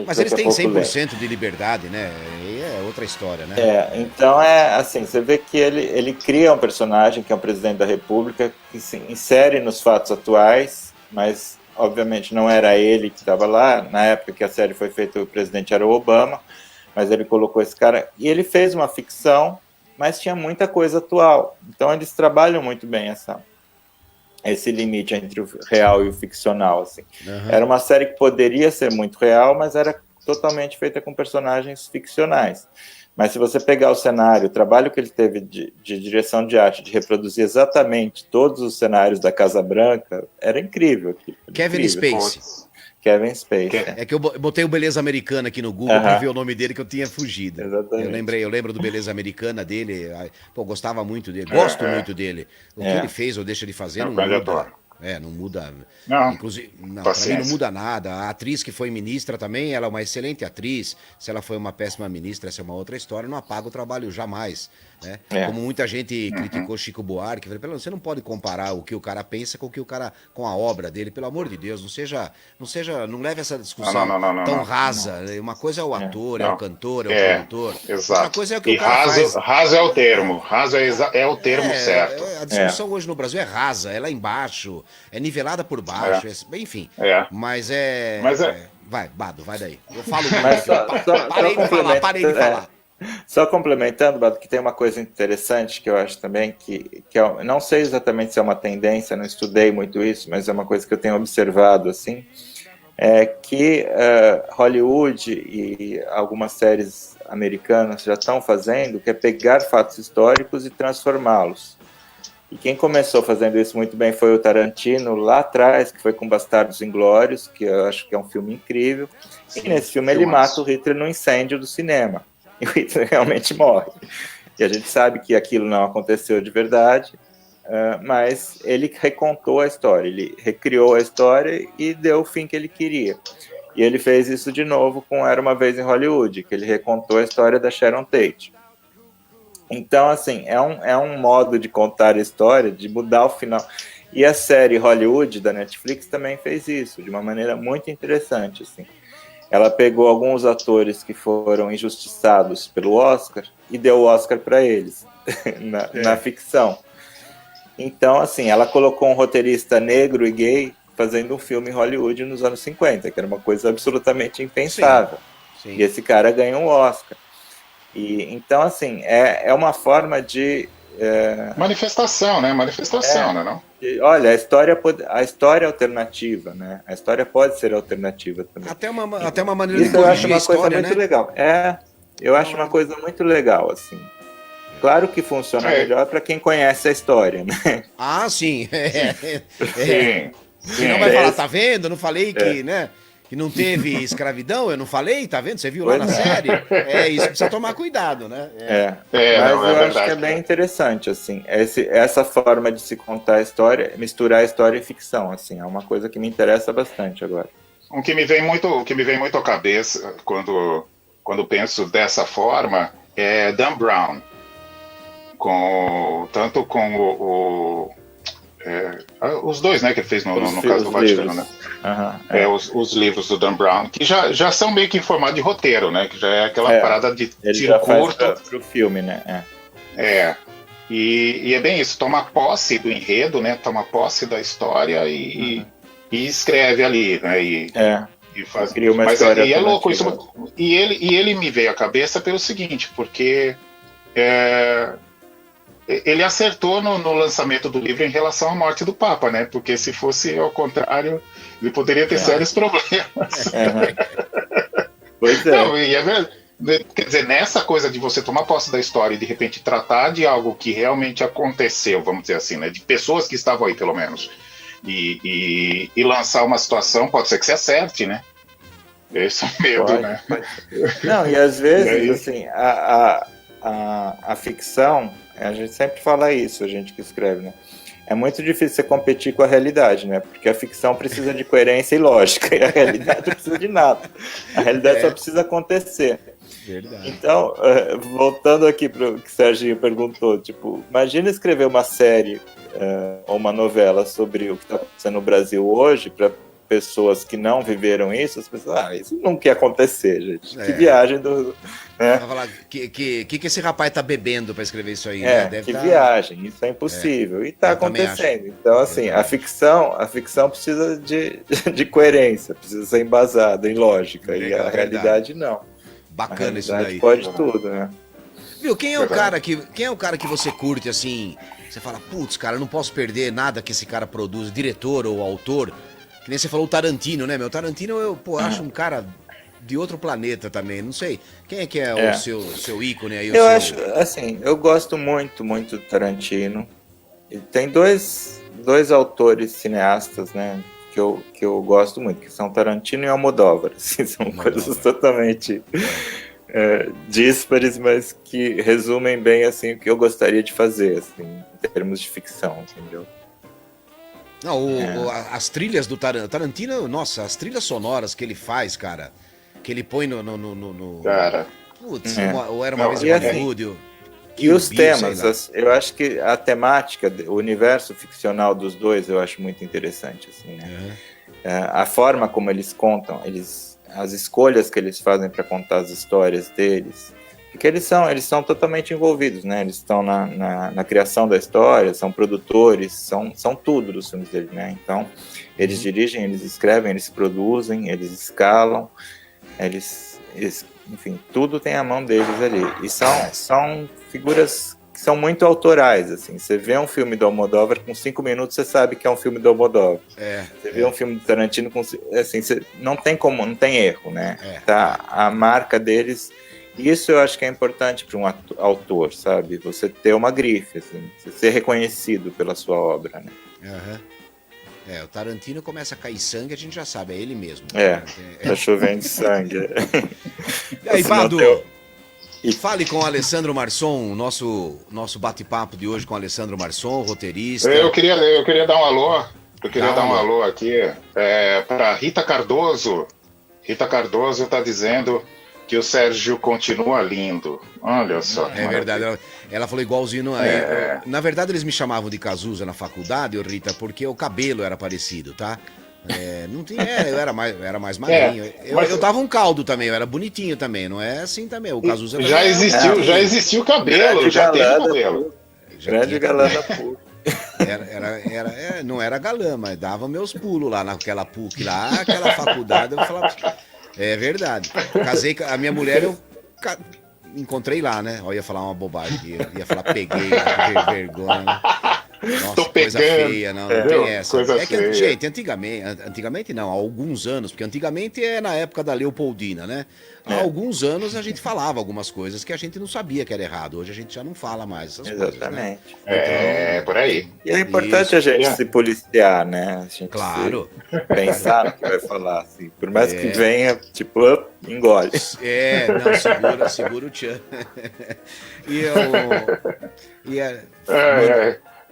Speaker 1: Mas eles têm 100% de liberdade, né? E é outra história, né?
Speaker 3: Então assim, você vê que ele cria um personagem que é o presidente da República, que se insere nos fatos atuais, mas obviamente não era ele que estava lá. Na época que a série foi feita, o presidente era o Obama, mas ele colocou esse cara, e ele fez uma ficção, mas tinha muita coisa atual. Então eles trabalham muito bem esse limite entre o real e o ficcional, assim. Era uma série que poderia ser muito real, mas era totalmente feita com personagens ficcionais. Mas se você pegar o cenário, o trabalho que ele teve de direção de arte, de reproduzir exatamente todos os cenários da Casa Branca, era incrível.
Speaker 1: Kevin Spacey.
Speaker 3: Kevin Spacey.
Speaker 1: É que eu botei o Beleza Americana aqui no Google para ver o nome dele, que eu tinha fugido.
Speaker 3: Exatamente.
Speaker 1: Eu lembro do Beleza Americana dele. Pô, gostava muito dele. Gosto muito dele. O que ele fez ou deixa de fazer não muda. Não muda.
Speaker 2: Não,
Speaker 1: inclusive, pra mim não muda nada. A atriz que foi ministra também, ela é uma excelente atriz. Se ela foi uma péssima ministra, essa é uma outra história. Não apaga o trabalho jamais. Né? Como muita gente criticou Chico Buarque, falei, você não pode comparar o que o cara pensa com a obra dele, pelo amor de Deus, não leve essa discussão tão rasa. Uma coisa é o ator, é o cantor, é o produtor.
Speaker 2: Exato.
Speaker 1: Outra coisa é o que o cara faz.
Speaker 2: Raso é o termo, é o termo certo.
Speaker 1: A discussão hoje no Brasil é rasa, é lá embaixo, é nivelada por baixo, enfim. Mas vai, Bado, vai daí. Eu falo muito, parei de falar.
Speaker 3: Só complementando, Bado, que tem uma coisa interessante que eu acho também, que eu não sei exatamente se é uma tendência, não estudei muito isso, mas é uma coisa que eu tenho observado, assim, é que Hollywood e algumas séries americanas já estão fazendo, que é pegar fatos históricos e transformá-los. E quem começou fazendo isso muito bem foi o Tarantino, lá atrás, que foi com Bastardos Inglórios, que eu acho que é um filme incrível. Sim, e nesse filme ele mata o Hitler no incêndio do cinema. E o Hitler realmente morre. E a gente sabe que aquilo não aconteceu de verdade, mas ele recontou a história, ele recriou a história e deu o fim que ele queria. E ele fez isso de novo com Era Uma Vez em Hollywood, que ele recontou a história da Sharon Tate. Então, assim, é um modo de contar a história, de mudar o final. E a série Hollywood da Netflix também fez isso, de uma maneira muito interessante, assim. Ela pegou alguns atores que foram injustiçados pelo Oscar e deu o Oscar para eles, na ficção. Então, assim, ela colocou um roteirista negro e gay fazendo um filme em Hollywood nos anos 50, que era uma coisa absolutamente impensável. Sim. E esse cara ganhou um Oscar. Então, assim, é uma forma de...
Speaker 2: manifestação, né? Manifestação, né? Não?
Speaker 3: Olha, a história é alternativa, né? A história pode ser alternativa também.
Speaker 1: Até uma maneira de
Speaker 3: corrigir eu acho uma
Speaker 1: história,
Speaker 3: coisa muito legal. Eu acho uma coisa muito legal, assim. Claro que funciona melhor para quem conhece a história, né?
Speaker 1: Ah, sim.
Speaker 2: Sim.
Speaker 1: Senão vai falar, tá vendo? Eu não falei que, né? Que não teve escravidão, eu não falei, tá vendo? Você viu lá na série? Isso precisa tomar cuidado, né?
Speaker 3: Mas eu acho que é bem interessante, assim, essa forma de se contar a história, misturar a história e ficção, assim, é uma coisa que me interessa bastante agora.
Speaker 2: O que me vem muito à cabeça quando penso dessa forma é Dan Brown, tanto com os dois, né, que ele fez no caso do Vaticano, né? Os livros do Dan Brown, que já são meio que em formato de roteiro, né? Que já é aquela parada de tiro curto.
Speaker 3: Pro filme, né?
Speaker 2: E é bem isso, toma posse do enredo, né? Toma posse da história e escreve ali, né? E faz.
Speaker 3: Cria uma história.
Speaker 2: E é louco isso. E ele me veio à cabeça pelo seguinte, porque ele acertou no lançamento do livro em relação à morte do Papa, né? Porque se fosse ao contrário, ele poderia ter sérios problemas.
Speaker 3: Pois é.
Speaker 2: Não, e é verdade. Quer dizer, nessa coisa de você tomar posse da história e de repente tratar de algo que realmente aconteceu, vamos dizer assim, né? De pessoas que estavam aí, pelo menos. E lançar uma situação, pode ser que você acerte, né? Esse é o medo, né?
Speaker 3: Não, e às vezes, assim, a ficção, a gente sempre fala isso, a gente que escreve, né? É muito difícil você competir com a realidade, né? Porque a ficção precisa de coerência e lógica, e a realidade não precisa de nada. A realidade só precisa acontecer.
Speaker 1: Verdade.
Speaker 3: Então, voltando aqui para o que o Serginho perguntou, tipo, imagina escrever uma série ou uma novela sobre o que está acontecendo no Brasil hoje para pessoas que não viveram isso, as pessoas, isso não quer acontecer, gente. Que viagem do...
Speaker 1: Vai falar, que esse rapaz tá bebendo para escrever isso aí, né?
Speaker 3: Deve viagem, isso é impossível. E tá acontecendo. Então, assim, a ficção precisa de coerência, precisa ser embasada em lógica, e a realidade não.
Speaker 1: Bacana isso daí.
Speaker 3: Pode tudo, né?
Speaker 1: Viu, quem é o cara que você curte, assim, você fala, putz, cara, eu não posso perder nada que esse cara produz, diretor ou autor, que nem você falou o Tarantino, né, meu? Tarantino eu, acho um cara de outro planeta também, não sei. Quem é que é o seu ícone aí?
Speaker 3: Eu acho, assim, eu gosto muito, muito do Tarantino. E tem dois autores cineastas, né, que eu gosto muito, que são Tarantino e Almodóvar. Assim, são coisas totalmente díspares, mas que resumem bem assim, o que eu gostaria de fazer, assim, em termos de ficção, entendeu?
Speaker 1: Não, as trilhas do Tarantino, nossa, as trilhas sonoras que ele faz, cara, que ele põe no...
Speaker 2: Cara...
Speaker 1: Putz, ou era uma vez em Hollywood...
Speaker 3: E os temas, eu acho que a temática, o universo ficcional dos dois, eu acho muito interessante, assim, né? A forma como eles contam, as escolhas que eles fazem para contar as histórias deles, porque eles são totalmente envolvidos, né? Eles estão na criação da história, são produtores, são tudo dos filmes dele, né? Então, eles dirigem, eles escrevem, eles produzem, eles escalam, enfim, tudo tem a mão deles ali. E são figuras que são muito autorais, assim. Você vê um filme do Almodóvar, com 5 minutos você sabe que é um filme do Almodóvar. Você vê um filme do Tarantino, assim, não tem erro, né? Tá, a marca deles... Isso eu acho que é importante para um autor, sabe? Você ter uma grife, assim, você ser reconhecido pela sua obra, né?
Speaker 1: O Tarantino começa a cair sangue, a gente já sabe, é ele mesmo.
Speaker 3: Tá chovendo sangue.
Speaker 1: E aí, Bado, fale com o Alessandro Marçom, nosso bate-papo de hoje com o Alessandro Marçom, roteirista.
Speaker 2: Eu queria dar um alô, dar um alô aqui para Rita Cardoso. Rita Cardoso está dizendo que o Sérgio continua lindo. Olha só.
Speaker 1: É verdade. Ela falou igualzinho. Na verdade, eles me chamavam de Cazuza na faculdade, Rita, porque o cabelo era parecido, tá? Não tinha, eu era mais magrinho. Eu dava um caldo também, eu era bonitinho também, não é assim também. O Cazuza
Speaker 2: já existiu cabelo, já teve cabelo.
Speaker 3: Grande galã da PUC.
Speaker 1: Não era galã, mas dava meus pulos lá naquela PUC lá, aquela faculdade, eu falava. É verdade. Casei com a minha mulher, eu encontrei lá, né? Eu ia falar uma bobagem, ia falar peguei, vergonha. Nossa, coisa feia, não tem essa. Que, gente, antigamente não, há alguns anos, porque antigamente é na época da Leopoldina, né? Há alguns anos a gente falava algumas coisas que a gente não sabia que era errado. Hoje a gente já não fala mais essas coisas, né?
Speaker 2: Então, por aí.
Speaker 3: E é importante a gente se policiar, né? A gente pensar no que vai falar, assim. Por mais que venha, tipo, engole.
Speaker 1: Não, segura o tchan.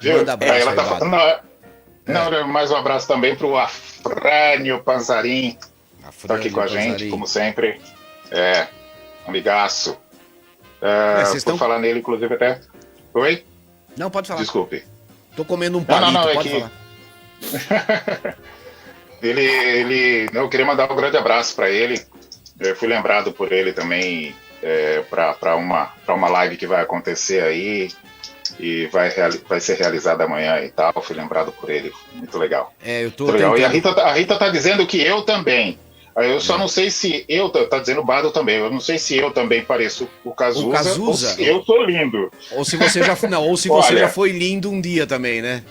Speaker 1: Manda abraço.
Speaker 2: Ela tá falando, mais um abraço também pro Afrânio Panzarim. Tá aqui com a gente, como sempre. Amigaço. Por falar nele, inclusive, até. Oi?
Speaker 1: Não, pode falar.
Speaker 2: Desculpe.
Speaker 1: Tô comendo um
Speaker 2: Não,
Speaker 1: palito,
Speaker 2: não, é
Speaker 1: pode
Speaker 2: que
Speaker 1: falar.
Speaker 2: eu queria mandar um grande abraço para ele. Eu fui lembrado por ele também para uma live que vai acontecer aí e vai ser realizada amanhã e tal. Eu fui lembrado por ele, muito legal.
Speaker 1: Eu tô
Speaker 2: Muito legal. E
Speaker 1: tentando...
Speaker 2: a Rita tá dizendo que eu também. Eu só não sei se tá dizendo o Bado também. Eu não sei se eu também pareço o Cazuza ou se eu sou lindo.
Speaker 1: Ou se você já não, ou se você já foi lindo um dia também, né?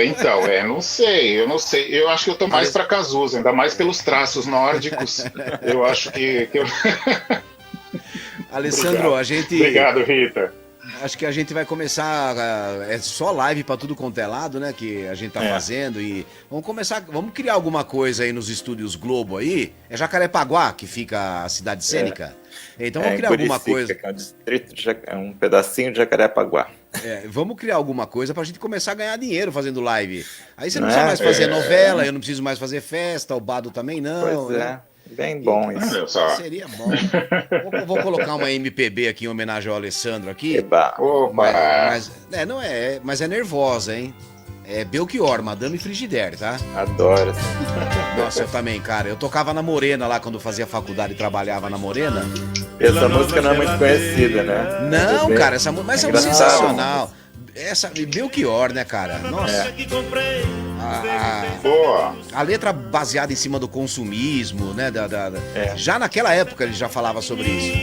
Speaker 2: Então, não sei, eu não sei. Eu acho que eu tô mais pra Cazuza, ainda mais pelos traços nórdicos. Eu acho que eu...
Speaker 1: Alessandro,
Speaker 2: Obrigado, Rita.
Speaker 1: Acho que a gente vai começar, é só live pra tudo quanto é lado, né, que a gente tá fazendo, e vamos criar alguma coisa aí nos estúdios Globo aí, é Jacarepaguá que fica a cidade cênica, então vamos criar alguma coisa.
Speaker 3: Que é um distrito, é um pedacinho de Jacarepaguá.
Speaker 1: Vamos criar alguma coisa pra gente começar a ganhar dinheiro fazendo live, aí você não precisa mais fazer novela, eu não preciso mais fazer festa, o Bado também não.
Speaker 3: Pois
Speaker 1: né?
Speaker 3: Bem bom isso.
Speaker 1: Seria bom. Vou colocar uma MPB aqui em homenagem ao Alessandro aqui. Mas é nervosa, hein? É Belchior, Madame Frigidaire, tá?
Speaker 3: Adoro.
Speaker 1: Nossa, eu também, cara. Eu tocava na Morena lá quando fazia faculdade e trabalhava na Morena.
Speaker 3: Essa música não é muito conhecida, né?
Speaker 1: Não, cara, essa música é sensacional. Essa Belchior, né, cara? Nossa. A letra baseada em cima do consumismo, né? Já naquela época ele já falava sobre isso.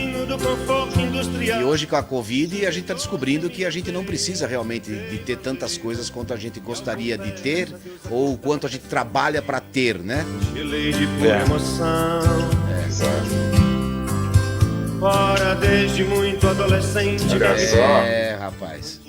Speaker 1: E hoje com a Covid a gente tá descobrindo que a gente não precisa realmente de ter tantas coisas quanto a gente gostaria de ter ou quanto a gente trabalha para ter, né?
Speaker 4: Ora, desde muito adolescente.
Speaker 2: Olha só.
Speaker 1: Rapaz.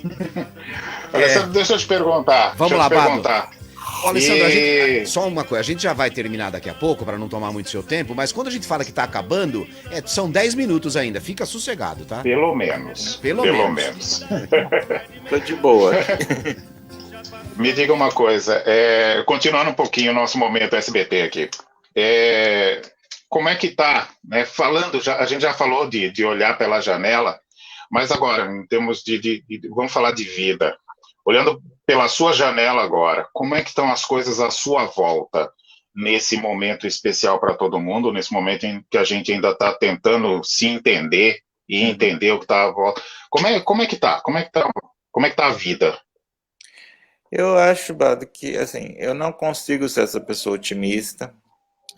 Speaker 2: Alessandro, deixa eu te perguntar.
Speaker 1: Vamos lá, Bado. Alessandro, só uma coisa, a gente já vai terminar daqui a pouco para não tomar muito seu tempo, mas quando a gente fala que tá acabando, são 10 minutos ainda, fica sossegado, tá?
Speaker 2: Pelo menos. Pelo menos.
Speaker 3: Tô de boa.
Speaker 2: Me diga uma coisa, continuando um pouquinho o nosso momento SBT aqui. Como é que tá, né? A gente já falou de olhar pela janela, mas agora, em termos vamos falar de vida. Olhando pela sua janela agora, como é que estão as coisas à sua volta nesse momento especial para todo mundo, nesse momento em que a gente ainda está tentando se entender e entender o que está à volta? Como é que tá? Como é que tá a vida?
Speaker 3: Eu acho, Bado, que assim, eu não consigo ser essa pessoa otimista,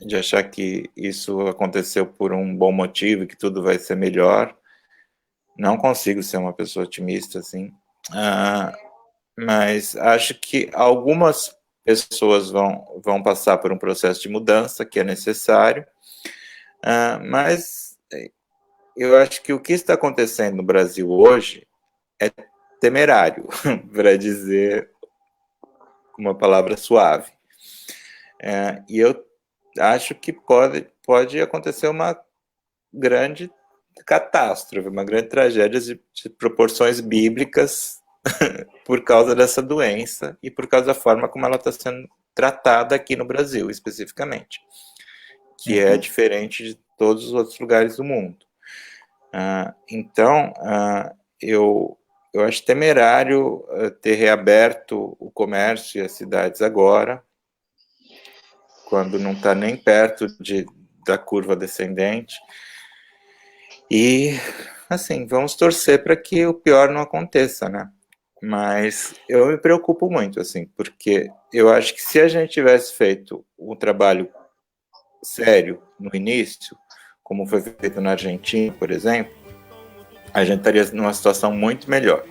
Speaker 3: de achar que isso aconteceu por um bom motivo e que tudo vai ser melhor. Não consigo ser uma pessoa otimista, assim. Mas acho que algumas pessoas vão passar por um processo de mudança que é necessário, mas eu acho que o que está acontecendo no Brasil hoje é temerário, para dizer uma palavra suave. E eu acho que pode acontecer uma grande catástrofe, uma grande tragédia de proporções bíblicas por causa dessa doença e por causa da forma como ela está sendo tratada aqui no Brasil, especificamente, que é diferente de todos os outros lugares do mundo. Então, eu acho temerário ter reaberto o comércio e as cidades agora, quando não está nem perto da curva descendente. E, assim, vamos torcer para que o pior não aconteça, né? Mas eu me preocupo muito, assim, porque eu acho que se a gente tivesse feito um trabalho sério no início, como foi feito na Argentina, por exemplo, a gente estaria numa situação muito melhor.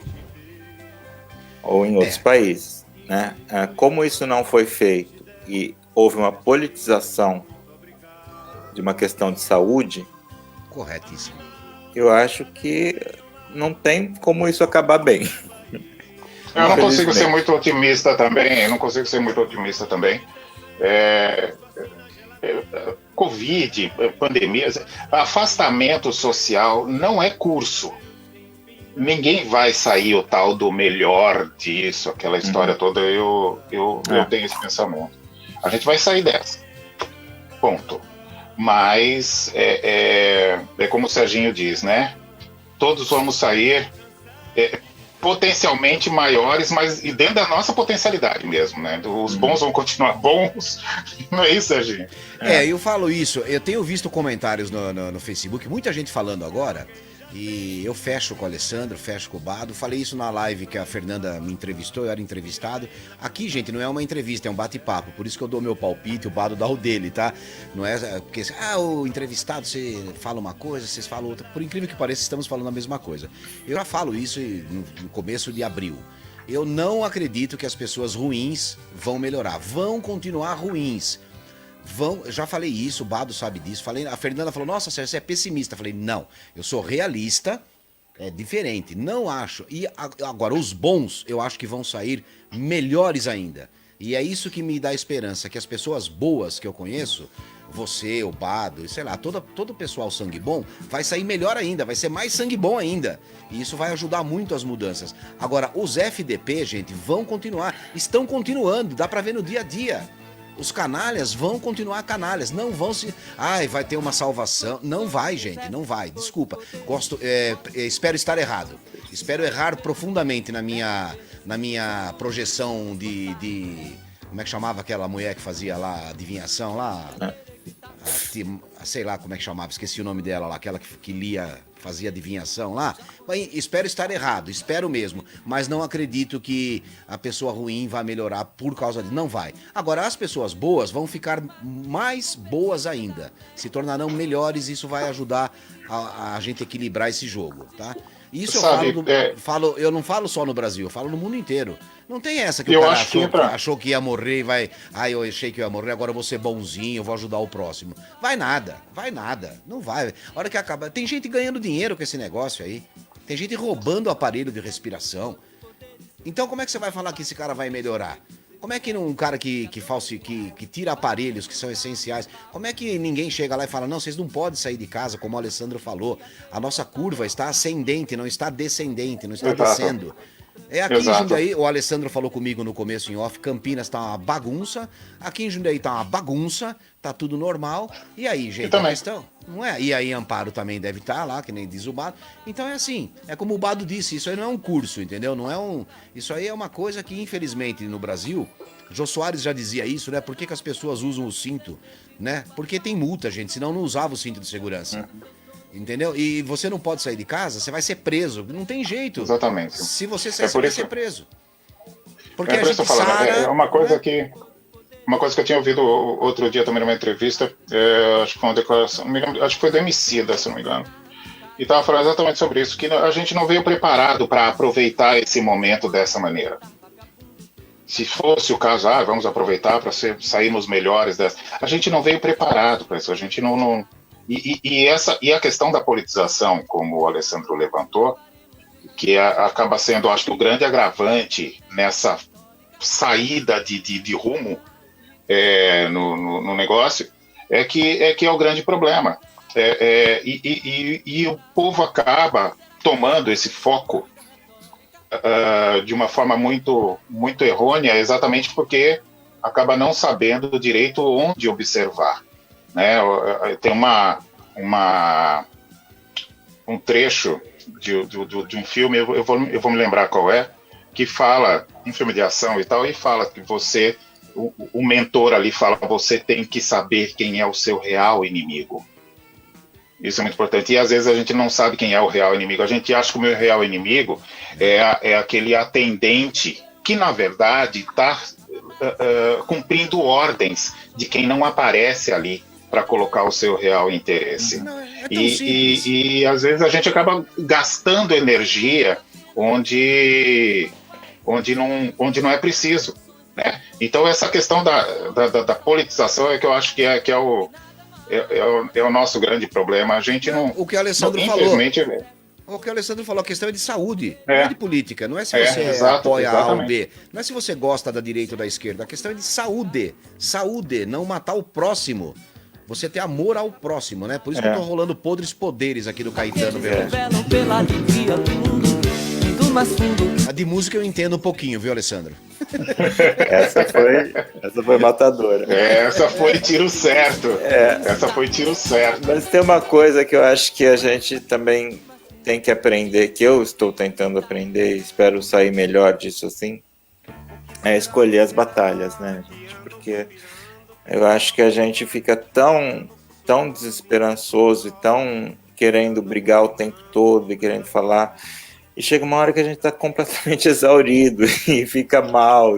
Speaker 3: Ou em outros países, né? Como isso não foi feito e houve uma politização de uma questão de saúde...
Speaker 1: Corretíssimo.
Speaker 3: Eu acho que não tem como isso acabar bem.
Speaker 2: Eu não consigo ser muito otimista também. Covid, pandemia, afastamento social não é curso. Ninguém vai sair o tal do melhor disso, aquela história toda. Eu tenho esse pensamento. A gente vai sair dessa. Ponto. Mas é como o Serginho diz, né? Todos vamos sair potencialmente maiores, mas e dentro da nossa potencialidade mesmo, né? Os bons vão continuar bons, não é isso, Serginho?
Speaker 1: Eu falo isso, eu tenho visto comentários no Facebook, muita gente falando agora, e eu fecho com o Alessandro, fecho com o Bado, falei isso na live que a Fernanda me entrevistou, eu era entrevistado. Aqui, gente, não é uma entrevista, é um bate-papo, por isso que eu dou meu palpite, o Bado dá o dele, tá? Não é porque, o entrevistado, você fala uma coisa, vocês falam outra. Por incrível que pareça, estamos falando a mesma coisa. Eu já falo isso no começo de abril. Eu não acredito que as pessoas ruins vão melhorar, vão continuar ruins. Já falei isso, o Bado sabe disso. A Fernanda falou, nossa, Sérgio, você é pessimista. Eu falei, não, eu sou realista, é diferente, não acho. E agora, os bons, eu acho que vão sair melhores ainda. E é isso que me dá esperança, que as pessoas boas que eu conheço, você, o Bado, sei lá, todo o pessoal sangue bom, vai sair melhor ainda, vai ser mais sangue bom ainda. E isso vai ajudar muito as mudanças. Agora, os FDP, gente, vão continuar, estão continuando, dá pra ver no dia a dia. Os canalhas vão continuar canalhas, não vão se... vai ter uma salvação. Não vai, gente, não vai, desculpa. Espero estar errado. Espero errar profundamente na minha projeção de... Como é que chamava aquela mulher que fazia lá adivinhação lá? Sei lá como é que chamava, esqueci o nome dela lá, aquela que lia, fazia adivinhação lá. Mas espero estar errado, espero mesmo, mas não acredito que a pessoa ruim vai melhorar por causa disso, não vai. Agora, as pessoas boas vão ficar mais boas ainda, se tornarão melhores, isso vai ajudar a gente equilibrar esse jogo, tá? Isso eu não falo só no Brasil, eu falo no mundo inteiro. Não tem essa que o cara achou que ia morrer e vai... eu achei que eu ia morrer, agora eu vou ser bonzinho, eu vou ajudar o próximo. Vai nada, não vai. A hora que acaba... Tem gente ganhando dinheiro com esse negócio aí. Tem gente roubando aparelho de respiração. Então como é que você vai falar que esse cara vai melhorar? Como é que um cara que tira aparelhos que são essenciais, como é que ninguém chega lá e fala, não, vocês não podem sair de casa, como o Alessandro falou, a nossa curva está ascendente, não está descendente, não está descendo. Aqui em Jundiaí, o Alessandro falou comigo no começo em off, Campinas tá uma bagunça, aqui em Jundiaí tá uma bagunça, tá tudo normal, e aí, gente, a questão, não é? E aí Amparo também deve estar lá, que nem diz o Bado, então é assim, é como o Bado disse, isso aí não é um curso, entendeu? Isso aí é uma coisa que, infelizmente, no Brasil, Jô Soares já dizia isso, né? Por que as pessoas usam o cinto, né? Porque tem multa, gente, senão não usava o cinto de segurança. Entendeu? E você não pode sair de casa, você vai ser preso. Não tem jeito.
Speaker 2: Exatamente.
Speaker 1: Se você sair, você vai ser preso.
Speaker 2: Porque a gente é uma coisa que... Uma coisa que eu tinha ouvido outro dia também numa entrevista, acho que foi uma declaração, acho que foi do Emicida, se não me engano. E estava falando exatamente sobre isso, que a gente não veio preparado para aproveitar esse momento dessa maneira. Se fosse o caso, vamos aproveitar para sairmos melhores dessa... A gente não veio preparado para isso, a gente não... E a questão da politização, como o Alessandro levantou, que acaba sendo, acho que, o grande agravante nessa saída de rumo no negócio, é que é o grande problema. E o povo acaba tomando esse foco de uma forma muito, muito errônea, exatamente porque acaba não sabendo direito onde observar. Né? Tem um trecho de um filme, eu vou me lembrar qual é, que fala, um filme de ação e tal, e fala que o mentor ali fala, você tem que saber quem é o seu real inimigo. Isso é muito importante. E às vezes a gente não sabe quem é o real inimigo. A gente acha que o meu real inimigo é aquele atendente que, na verdade, está cumprindo ordens de quem não aparece ali para colocar o seu real interesse. Não, e às vezes a gente acaba gastando energia onde não é preciso. Né? Então essa questão da politização é que eu acho que é o nosso grande problema. A gente não...
Speaker 1: O que o Alessandro falou. O que o Alessandro falou, a questão é de saúde, não é de política. Não é se você apoia A ou B. Não é se você gosta da direita ou da esquerda. A questão é de saúde. Saúde, não matar o próximo. Você ter amor ao próximo, né? Por isso que eu tô rolando podres poderes aqui do Caetano Veloso. A de música eu entendo um pouquinho, viu, Alessandro?
Speaker 3: Essa foi matadora.
Speaker 2: Essa foi tiro certo. Essa foi tiro certo.
Speaker 3: Mas tem uma coisa que eu acho que a gente também tem que aprender, que eu estou tentando aprender e espero sair melhor disso assim, é escolher as batalhas, né, gente? Porque eu acho que a gente fica tão desesperançoso e tão querendo brigar o tempo todo e querendo falar, e chega uma hora que a gente está completamente exaurido e fica mal.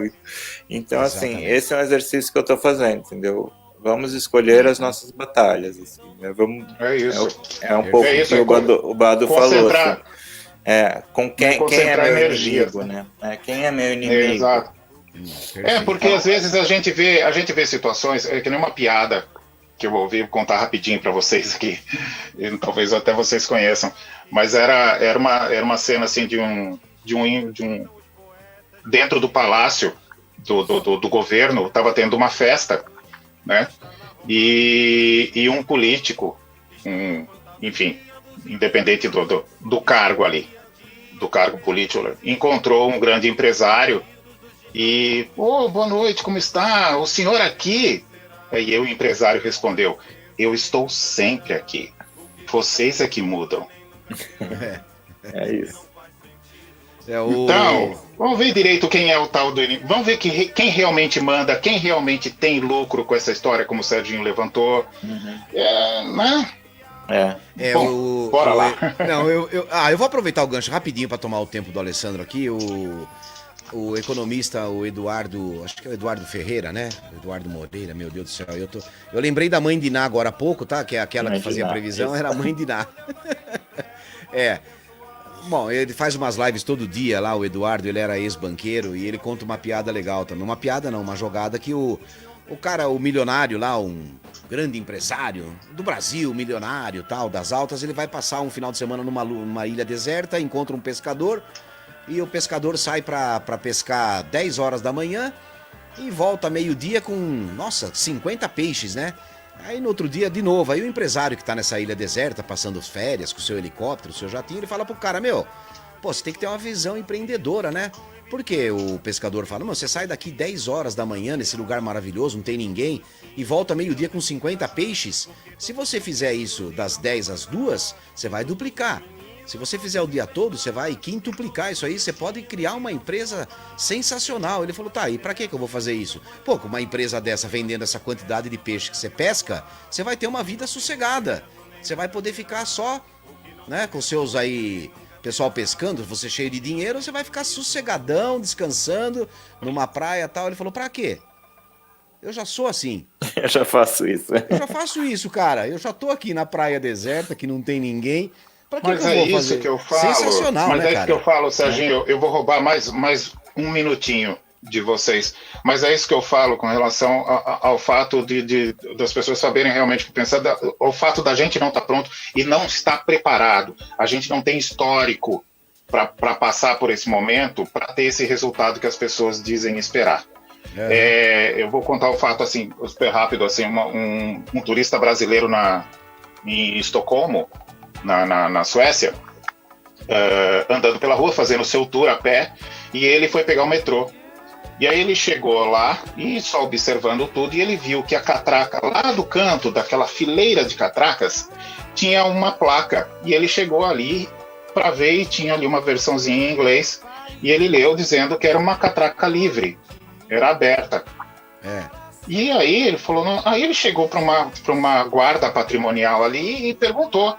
Speaker 3: Então,
Speaker 1: Exatamente.
Speaker 3: assim, esse é um exercício que eu estou fazendo, entendeu? Vamos escolher as nossas batalhas. Assim, né?
Speaker 2: É isso.
Speaker 3: É um pouco
Speaker 2: isso,
Speaker 3: o que o Bado falou. Assim, com quem é meu
Speaker 2: energias,
Speaker 3: inimigo, né? Quem é meu inimigo?
Speaker 2: Exato. Porque às vezes a gente vê situações, é que nem uma piada que eu ouvi contar rapidinho para vocês aqui, e talvez até vocês conheçam, mas era uma cena assim de um dentro do palácio do governo, estava tendo uma festa, né? E um político, enfim, independente do cargo ali, do cargo político, encontrou um grande empresário e, boa noite, como está? O senhor aqui? Aí o empresário respondeu: eu estou sempre aqui. Vocês é que mudam.
Speaker 3: É isso.
Speaker 2: Então, vamos ver direito quem é o tal do inimigo. Vamos ver quem realmente manda, quem realmente tem lucro com essa história, como o Serginho levantou. Né? Bom, bora lá.
Speaker 1: Eu vou aproveitar o gancho rapidinho para tomar o tempo do Alessandro aqui. O economista, o Eduardo, acho que é o Eduardo Ferreira, né? Eduardo Moreira, meu Deus do céu. Eu lembrei da mãe de Ná agora há pouco, tá? Que é aquela que fazia a previsão, era a mãe de Ná. Bom, ele faz umas lives todo dia lá, o Eduardo, ele era ex-banqueiro e ele conta uma piada legal também. Uma piada não, uma jogada que o cara, o milionário lá, um grande empresário do Brasil, milionário tal, das altas, ele vai passar um final de semana numa ilha deserta, encontra um pescador e o pescador sai pra pescar 10 horas da manhã e volta meio-dia com, 50 peixes, né? Aí no outro dia, de novo, aí o empresário que tá nessa ilha deserta, passando férias com o seu helicóptero, o seu jatinho, ele fala pro cara, você tem que ter uma visão empreendedora, né? Porque o pescador fala, você sai daqui 10 horas da manhã nesse lugar maravilhoso, não tem ninguém, e volta meio-dia com 50 peixes. Se você fizer isso das 10 às 2, você vai duplicar. Se você fizer o dia todo, você vai quintuplicar isso aí, você pode criar uma empresa sensacional. Ele falou, tá, e pra que eu vou fazer isso? Com uma empresa dessa vendendo essa quantidade de peixe que você pesca, você vai ter uma vida sossegada. Você vai poder ficar só, né, com seus aí, pessoal pescando, você cheio de dinheiro, você vai ficar sossegadão, descansando, numa praia e tal. Ele falou, pra quê? Eu já sou assim.
Speaker 3: Eu já faço isso.
Speaker 1: Eu já faço isso, cara. Eu já tô aqui na praia deserta, que não tem ninguém.
Speaker 2: Mas é isso que eu falo.
Speaker 1: Sensacional,
Speaker 2: mas
Speaker 1: né,
Speaker 2: é
Speaker 1: cara?
Speaker 2: isso que eu falo, Serginho. Eu vou roubar mais um minutinho de vocês. Mas é isso que eu falo com relação ao fato das pessoas saberem realmente o que pensar, o fato da gente não estar pronto e não estar preparado. A gente não tem histórico para passar por esse momento, para ter esse resultado que as pessoas dizem esperar. Eu vou contar o fato assim, super rápido, assim, um turista brasileiro em Estocolmo, na Suécia, andando pela rua, fazendo o seu tour a pé, e ele foi pegar o metrô. E aí ele chegou lá, e só observando tudo, e ele viu que a catraca, lá do canto daquela fileira de catracas, tinha uma placa, e ele chegou ali para ver, e tinha ali uma versãozinha em inglês, e ele leu dizendo que era uma catraca livre, era aberta. E aí ele falou, aí ele chegou para uma guarda patrimonial ali e perguntou,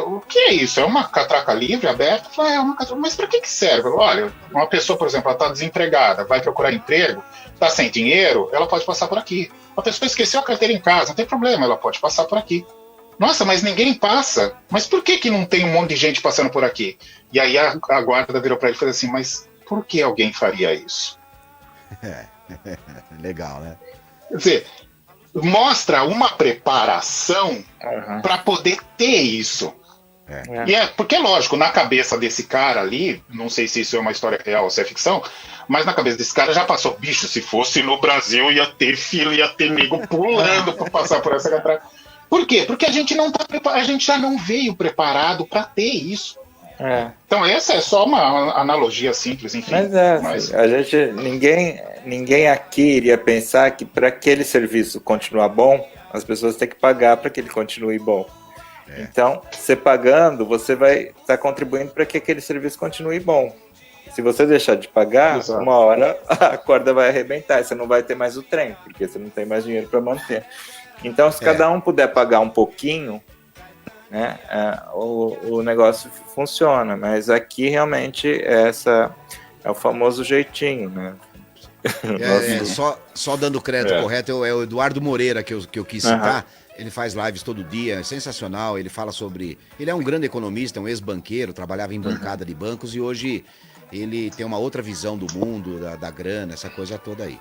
Speaker 2: o que é isso? É uma catraca livre, aberta? Falei, é uma catraca, mas para que serve? Olha, uma pessoa, por exemplo, ela está desempregada, vai procurar emprego, está sem dinheiro, ela pode passar por aqui. Uma pessoa esqueceu a carteira em casa, não tem problema, ela pode passar por aqui. Nossa, mas ninguém passa. Mas por que não tem um monte de gente passando por aqui? E aí a guarda virou para ele e falou assim, mas por que alguém faria isso?
Speaker 1: Legal, né?
Speaker 2: Quer dizer, mostra uma preparação para poder ter isso. E porque, lógico, na cabeça desse cara ali, não sei se isso é uma história real ou se é ficção, mas na cabeça desse cara já passou, bicho, se fosse no Brasil ia ter fila, ia ter nego pulando para passar por essa catraca. Por quê? Porque a gente não tá preparado, a gente já não veio preparado para ter isso. Então essa é só uma analogia simples, enfim.
Speaker 3: Mas a gente, ninguém aqui iria pensar que para aquele serviço continuar bom, as pessoas têm que pagar para que ele continue bom. Então, você pagando, você vai estar contribuindo para que aquele serviço continue bom. Se você deixar de pagar,
Speaker 2: Exato.
Speaker 3: uma hora a corda vai arrebentar, você não vai ter mais o trem, porque você não tem mais dinheiro para manter. Então, se cada um puder pagar um pouquinho, né, o negócio funciona. Mas aqui realmente é o famoso jeitinho, né?
Speaker 1: Só dando crédito correto, é o Eduardo Moreira que eu quis citar. Ele faz lives todo dia, é sensacional. Ele fala sobre. Ele é um grande economista, um ex-banqueiro, trabalhava em bancada de bancos e hoje ele tem uma outra visão do mundo, da grana, essa coisa toda aí.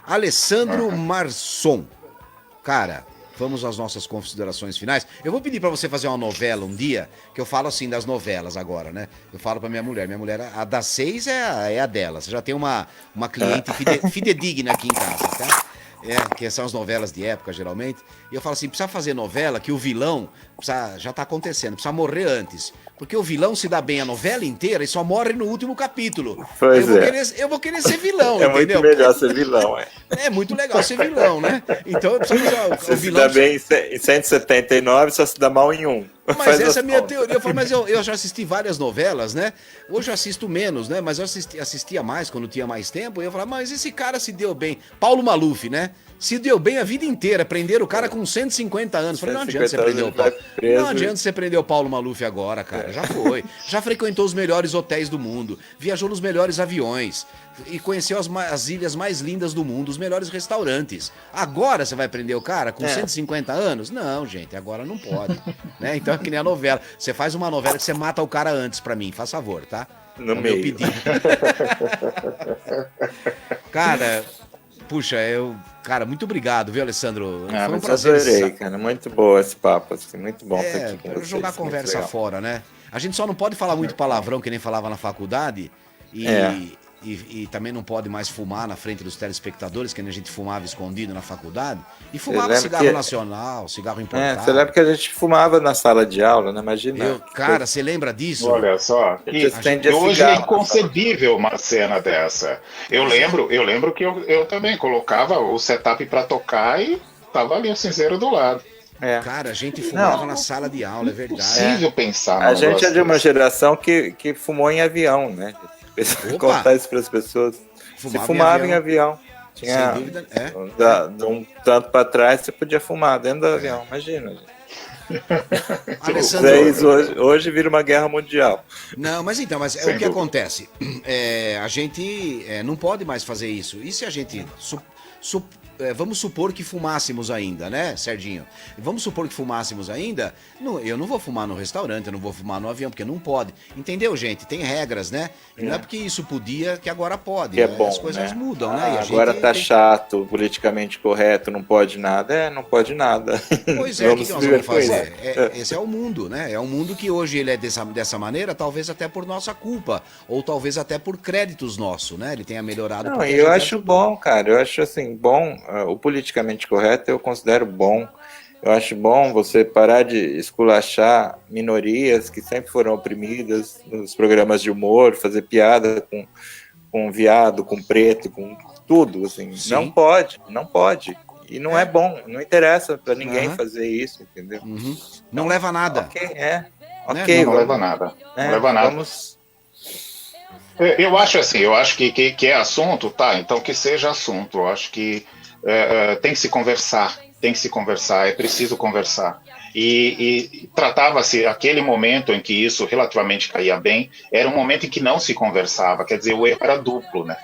Speaker 1: Alessandro Marçom. Cara, vamos às nossas considerações finais. Eu vou pedir pra você fazer uma novela um dia, que eu falo assim das novelas agora, né? Eu falo pra minha mulher, a das 6 é a dela. Você já tem uma cliente fidedigna aqui em casa, tá? Que são as novelas de época, geralmente. E eu falo assim, precisa fazer novela que o vilão já tá acontecendo, precisa morrer antes. Porque o vilão se dá bem a novela inteira e só morre no último capítulo.
Speaker 3: Pois
Speaker 1: eu vou querer ser vilão,
Speaker 3: é
Speaker 1: entendeu?
Speaker 3: muito melhor ser vilão,
Speaker 1: É muito legal ser vilão, né? Então eu preciso
Speaker 3: Você
Speaker 1: o vilão
Speaker 3: se dá bem em 179, só se dá mal em um.
Speaker 1: Mas essa é a minha teoria. Eu falo, mas eu já assisti várias novelas, né? Hoje eu assisto menos, né? Mas eu assistia mais quando tinha mais tempo. E eu falava, mas esse cara se deu bem. Paulo Maluf, né? Se deu bem a vida inteira. Prenderam o cara com 150 anos. Eu falei, não adianta você prender o Paulo. Não adianta você prender o Paulo Maluf agora, cara. Já foi. Já frequentou os melhores hotéis do mundo. Viajou nos melhores aviões. E conheceu as ilhas mais lindas do mundo, os melhores restaurantes. Agora você vai prender o cara com 150 anos? Não, gente, agora não pode. Né? Então é que nem a novela. Você faz uma novela que você mata o cara antes pra mim, faz favor, tá?
Speaker 3: No meio.
Speaker 1: Meu pedido. Cara, puxa, Cara, muito obrigado, viu, Alessandro? Foi um prazer.
Speaker 3: Adorei, cara. Muito bom esse papo, assim, muito bom estar aqui com vocês.
Speaker 1: Jogar conversa fora, né? A gente só não pode falar muito palavrão, que nem falava na faculdade. E também não pode mais fumar na frente dos telespectadores, que nem a gente fumava escondido na faculdade. E fumava cigarro nacional, cigarro importado.
Speaker 3: Você lembra que a gente fumava na sala de aula, né? Imagina.
Speaker 1: Cara, você lembra disso?
Speaker 2: Olha só, hoje é inconcebível uma cena dessa. Eu lembro que eu também colocava o setup para tocar e tava ali o cinzeiro do lado.
Speaker 1: Cara, a gente fumava na sala de aula, é verdade.
Speaker 2: É impossível pensar.
Speaker 3: A gente é de uma geração que fumou em avião, né? Contar isso para as pessoas. Se fumava em avião. Tinha, sem dúvida, de um tanto para trás, você podia fumar dentro do avião, imagina. Hoje vira uma guerra mundial.
Speaker 1: Não, mas então, o que acontece? A gente não pode mais fazer isso. E se a gente vamos supor que fumássemos ainda, né, Serginho? Vamos supor que fumássemos ainda, eu não vou fumar no restaurante, eu não vou fumar no avião, porque não pode. Entendeu, gente? Tem regras, né? E não é porque isso podia que agora pode.
Speaker 3: É bom,
Speaker 1: as coisas mudam, né?
Speaker 3: E agora tá chato, politicamente correto, não pode nada. Não pode nada.
Speaker 1: Pois o que nós vamos fazer? Esse é o mundo, né? É um mundo que hoje ele é dessa maneira, talvez até por nossa culpa, ou talvez até por créditos nossos, né? Ele tenha melhorado.
Speaker 3: Não, eu acho bom, cara. Eu acho assim, bom. O politicamente correto eu considero bom. Eu acho bom você parar de esculachar minorias que sempre foram oprimidas nos programas de humor, fazer piada com viado, com preto, com tudo, assim. Sim. Não pode. E não é bom, não interessa para ninguém fazer isso, entendeu?
Speaker 1: Não leva a nada.
Speaker 3: Ok,
Speaker 2: não leva nada. Não leva nada.
Speaker 3: Vamos...
Speaker 2: Eu acho assim, que é assunto, tá, então que seja assunto. Eu acho que tem que se conversar, é preciso conversar. E tratava-se, aquele momento em que isso relativamente caía bem, era um momento em que não se conversava, quer dizer, o erro era duplo, né?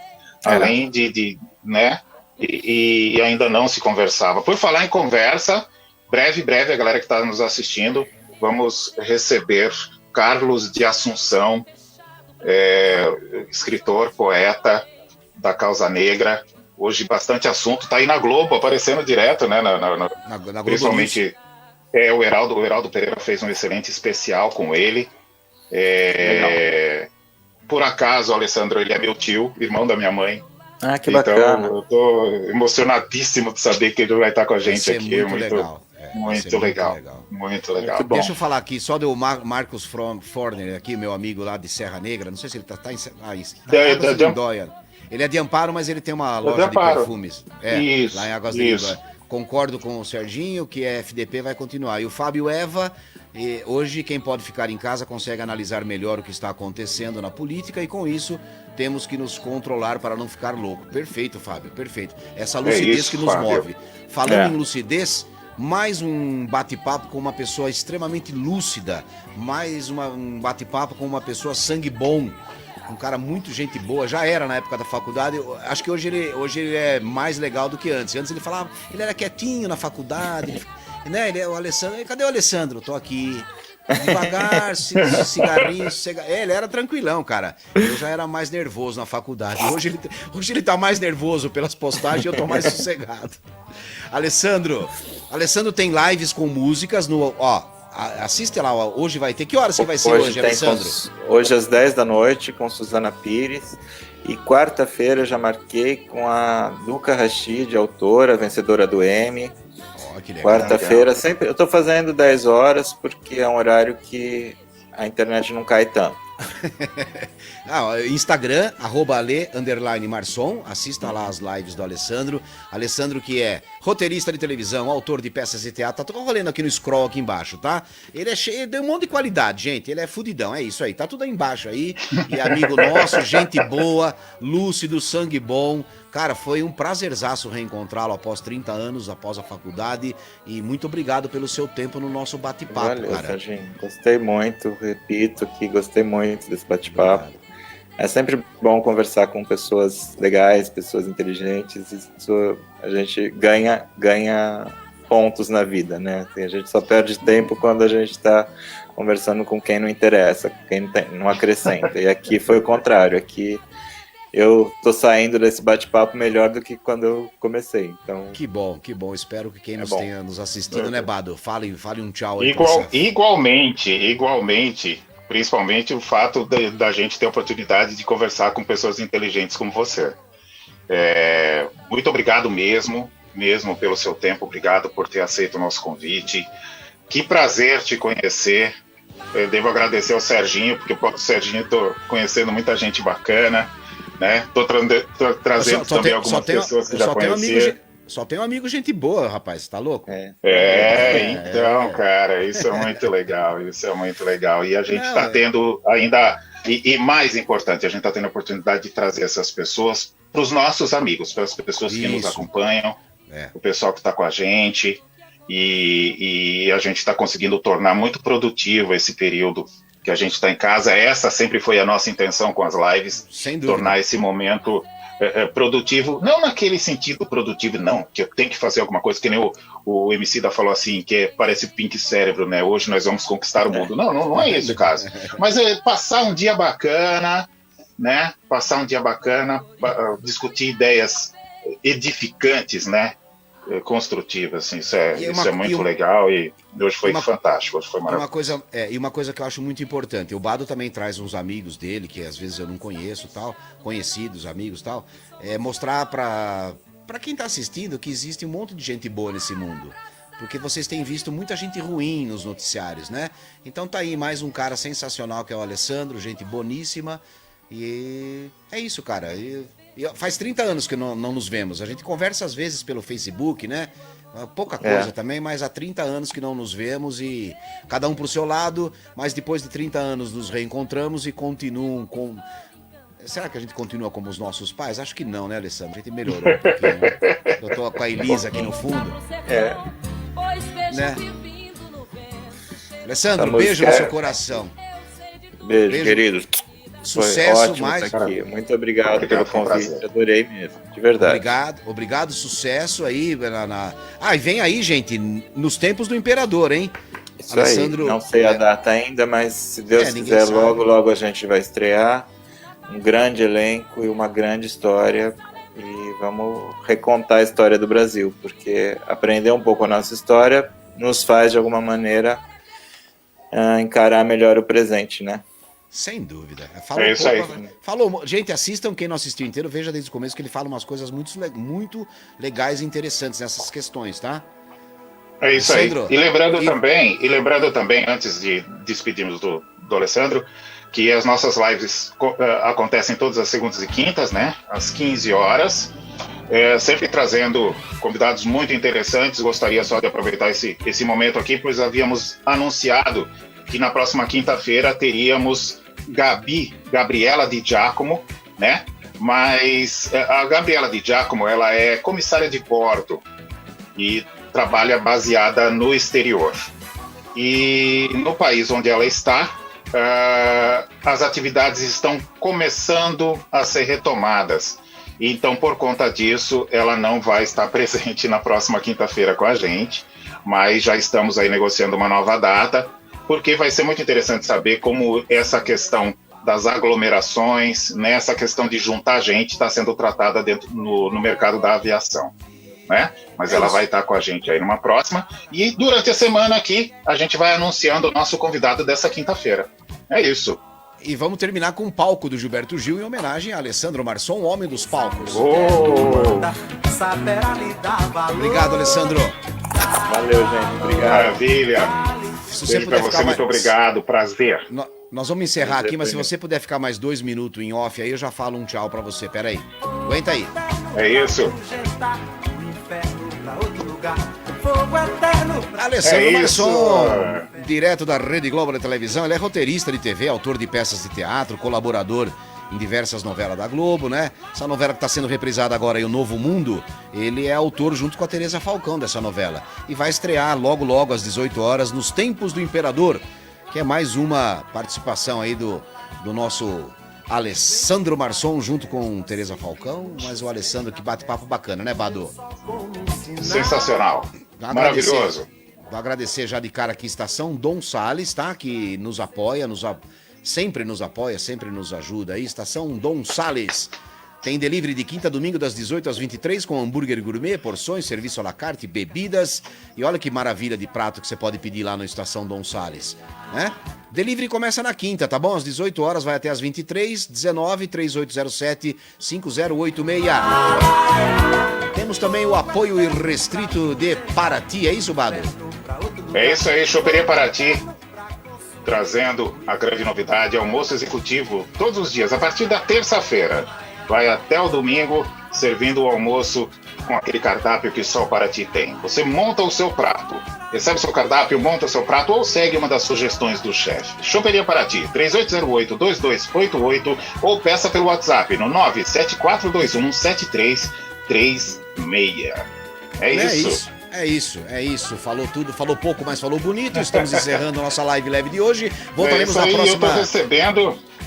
Speaker 2: Além né? E ainda não se conversava. Por falar em conversa, breve, a galera que está nos assistindo, vamos receber Carlos de Assunção, escritor, poeta da causa negra. Hoje bastante assunto, tá aí na Globo, aparecendo direto, né? Na Globo, principalmente o Heraldo Pereira fez um excelente especial com ele. Por acaso, Alessandro, ele é meu tio, irmão da minha mãe.
Speaker 3: Ah, que bacana.
Speaker 2: Então, eu tô emocionadíssimo de saber que ele vai estar com a gente aqui.
Speaker 1: Muito legal.
Speaker 2: Muito legal. Muito legal.
Speaker 1: Deixa eu falar aqui, só do Marcos Forner aqui, meu amigo lá de Serra Negra, não sei se ele tá em Lindóia. Ele é de Amparo, mas ele tem uma loja de perfumes.
Speaker 2: Isso,
Speaker 1: lá em Águas de Lindóia. Concordo com o Serginho que a FDP vai continuar. E o Fábio Eva E hoje, quem pode ficar em casa consegue analisar melhor o que está acontecendo na política e, com isso, temos que nos controlar para não ficar louco. Perfeito, Fábio, perfeito. Essa lucidez
Speaker 2: isso,
Speaker 1: que nos
Speaker 2: Fábio.
Speaker 1: move. Falando em lucidez, mais um bate-papo com uma pessoa extremamente lúcida, mais um bate-papo com uma pessoa sangue bom, um cara muito gente boa, já era na época da faculdade. Eu acho que hoje ele é mais legal do que antes. Antes ele falava, ele era quietinho na faculdade, né? Ele é o Alessandro. Cadê o Alessandro? Tô aqui. Devagar, cigarrinho, ele era tranquilão, cara. Eu já era mais nervoso na faculdade. Hoje ele tá mais nervoso pelas postagens e eu tô mais sossegado. Alessandro tem lives com músicas no. Assiste lá, hoje vai ter. Que horas que vai ser hoje, Alessandro?
Speaker 3: Hoje às 10 da noite com Suzana Pires. E quarta-feira já marquei com a Duca Rachid, autora, vencedora do Emmy. Quarta-feira, sempre eu tô fazendo 10 horas porque é um horário que a internet não cai tanto.
Speaker 1: Instagram, @ale_marçom, assista lá as lives do Alessandro. Alessandro, que é roteirista de televisão, autor de peças de teatro, tá rolando aqui no scroll aqui embaixo, tá? Ele é cheio, tem um monte de qualidade, gente, ele é fudidão, é isso aí, tá tudo aí embaixo aí, e amigo nosso, gente boa, lúcido, sangue bom. Cara, foi um prazerzaço reencontrá-lo após 30 anos, após a faculdade, e muito obrigado pelo seu tempo no nosso bate-papo,
Speaker 3: Valeu,
Speaker 1: cara.
Speaker 3: Serginho. Gostei muito, repito que gostei muito desse bate-papo. É sempre bom conversar com pessoas legais, pessoas inteligentes, isso a gente ganha pontos na vida, né? Assim, a gente só perde tempo quando a gente está conversando com quem não interessa, com quem não acrescenta, e aqui foi o contrário, aqui eu tô saindo desse bate-papo melhor do que quando eu comecei. Então,
Speaker 1: que bom. Espero que quem tenha nos assistido, né, Bado? Fale um tchau aí.
Speaker 2: Igualmente, principalmente o fato da gente ter a oportunidade de conversar com pessoas inteligentes como você. Muito obrigado mesmo pelo seu tempo, obrigado por ter aceito o nosso convite. Que prazer te conhecer. Eu devo agradecer ao Serginho, porque o Serginho tô conhecendo muita gente bacana. Né? Tô trazendo também algumas pessoas que já conheciam.
Speaker 1: Só tem um amigo gente boa, rapaz, tá louco?
Speaker 2: Então, cara, isso é muito legal, E a gente tá tendo ainda, e mais importante, a gente tá tendo a oportunidade de trazer essas pessoas para os nossos amigos, para as pessoas que nos acompanham, o pessoal que tá com a gente, e a gente tá conseguindo tornar muito produtivo esse período que a gente está em casa. Essa sempre foi a nossa intenção com as lives, tornar esse momento produtivo, não naquele sentido produtivo, não, que eu tenho que fazer alguma coisa, que nem o Emicida falou assim, que parece Pink Cérebro, né? Hoje nós vamos conquistar o mundo. Não é esse o caso. Mas passar um dia bacana, né? Discutir ideias edificantes, né? Construtivas, assim, isso é muito legal, e hoje foi fantástico, hoje foi maravilhoso.
Speaker 1: Uma coisa que eu acho muito importante, o Bado também traz uns amigos dele, que às vezes eu não conheço, tal, conhecidos, amigos, tal, mostrar para quem tá assistindo que existe um monte de gente boa nesse mundo, porque vocês têm visto muita gente ruim nos noticiários, né? Então tá aí mais um cara sensacional que é o Alessandro, gente boníssima, e é isso, cara. Faz 30 anos que não nos vemos. A gente conversa às vezes pelo Facebook, né? Pouca coisa também, mas há 30 anos que não nos vemos e cada um pro seu lado, mas depois de 30 anos nos reencontramos e continuam com... Será que a gente continua como os nossos pais? Acho que não, né, Alessandro? A gente melhorou um pouquinho, né? Eu tô com a Elisa aqui no fundo. Né? Alessandro, beijo no seu coração.
Speaker 3: Beijo, querido.
Speaker 1: Sucesso,
Speaker 3: foi ótimo
Speaker 1: mais.
Speaker 3: Estar aqui. Muito obrigado pelo convite. Adorei mesmo, de verdade.
Speaker 1: Obrigado, sucesso aí. E vem aí, gente, nos tempos do Imperador, hein?
Speaker 3: Isso Alessandro, aí, não sei a data ainda, mas se Deus quiser, logo a gente vai estrear. Um grande elenco e uma grande história. E vamos recontar a história do Brasil, porque aprender um pouco a nossa história nos faz, de alguma maneira, encarar melhor o presente, né?
Speaker 1: Sem dúvida.
Speaker 2: Isso aí.
Speaker 1: Gente, assistam, quem não assistiu inteiro, veja desde o começo que ele fala umas coisas muito legais e interessantes nessas questões, tá?
Speaker 2: É isso Alessandro, aí. E lembrando também, antes de despedirmos do Alessandro, que as nossas lives acontecem todas as segundas e quintas, né? Às 15 horas. sempre trazendo convidados muito interessantes. Gostaria só de aproveitar esse momento aqui, pois havíamos anunciado que na próxima quinta-feira teríamos Gabriela Di Giacomo, né? Mas a Gabriela Di Giacomo, ela é comissária de bordo e trabalha baseada no exterior. E no país onde ela está, as atividades estão começando a ser retomadas. Então, por conta disso, ela não vai estar presente na próxima quinta-feira com a gente, mas já estamos aí negociando uma nova data, porque vai ser muito interessante saber como essa questão das aglomerações, né, essa questão de juntar gente está sendo tratada dentro no mercado da aviação. Né? Mas ela vai estar com a gente aí numa próxima. E durante a semana aqui, a gente vai anunciando o nosso convidado dessa quinta-feira. É isso.
Speaker 1: E vamos terminar com o palco do Gilberto Gil em homenagem a Alessandro Marçom, o homem dos palcos. Obrigado, Alessandro.
Speaker 3: Valeu, gente. Obrigado.
Speaker 2: Maravilha.
Speaker 1: Se você
Speaker 2: Beijo pra você, muito obrigado. Prazer.
Speaker 1: Nós vamos encerrar aqui, mas se você puder ficar mais 2 minutos em off, aí eu já falo um tchau pra você. Pera aí. Aguenta aí.
Speaker 2: É isso.
Speaker 1: Alessandro Marçom, direto da Rede Globo de televisão. Ele é roteirista de TV, autor de peças de teatro, colaborador em diversas novelas da Globo, né? Essa novela que está sendo reprisada agora aí, O Novo Mundo, ele é autor junto com a Teresa Falcão dessa novela. E vai estrear logo às 18 horas Nos Tempos do Imperador, que é mais uma participação aí do nosso Alessandro Marçom junto com Teresa Falcão, mas o Alessandro que bate papo bacana, né, Badu?
Speaker 2: Sensacional. Maravilhoso.
Speaker 1: Vou agradecer já de cara aqui Estação Dom Salles, tá? Que nos apoia, sempre nos apoia, sempre nos ajuda aí. Estação Dom Salles. Tem delivery de quinta a domingo das 18 às 23 com hambúrguer gourmet, porções, serviço à la carte, bebidas. E olha que maravilha de prato que você pode pedir lá no Estação Dom Salles, né? Delivery começa na quinta, tá bom? Às 18 horas, vai até às 23, 19 3807 5086. Temos também o apoio irrestrito de Paraty, é isso, Bado?
Speaker 2: É isso aí, Choperia Paraty, trazendo a grande novidade, almoço executivo todos os dias, a partir da terça-feira. Vai até o domingo, servindo o almoço com aquele cardápio que só o Paraty tem. Você monta o seu prato, recebe o seu cardápio, monta o seu prato ou segue uma das sugestões do chefe. Choperia Paraty, 3808-2288 ou peça pelo WhatsApp no 97421-7336.
Speaker 1: É isso. Falou tudo, falou pouco, mas falou bonito. Estamos encerrando a nossa live leve de hoje. Voltaremos na próxima.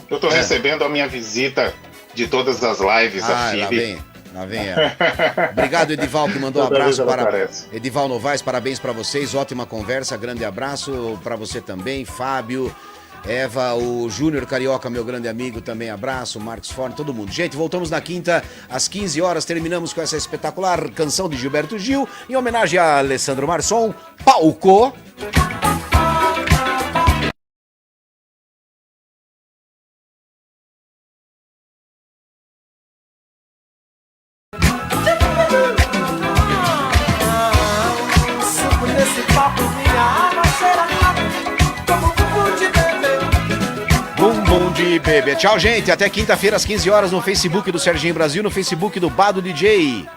Speaker 2: Eu tô recebendo a minha visita de todas as lives, a FIB.
Speaker 1: Lá vem ela. Obrigado, Edival, que mandou um abraço para Edival Novaes, parabéns para vocês, ótima conversa, grande abraço para você também, Fábio, Eva, o Júnior Carioca, meu grande amigo, também abraço, Marcos Forne, todo mundo. Gente, voltamos na quinta, às 15 horas, terminamos com essa espetacular canção de Gilberto Gil, em homenagem a Alessandro Marçom, Palco. Bebê. Tchau, gente. Até quinta-feira às 15 horas no Facebook do Serginho Brasil, no Facebook do Bado DJ.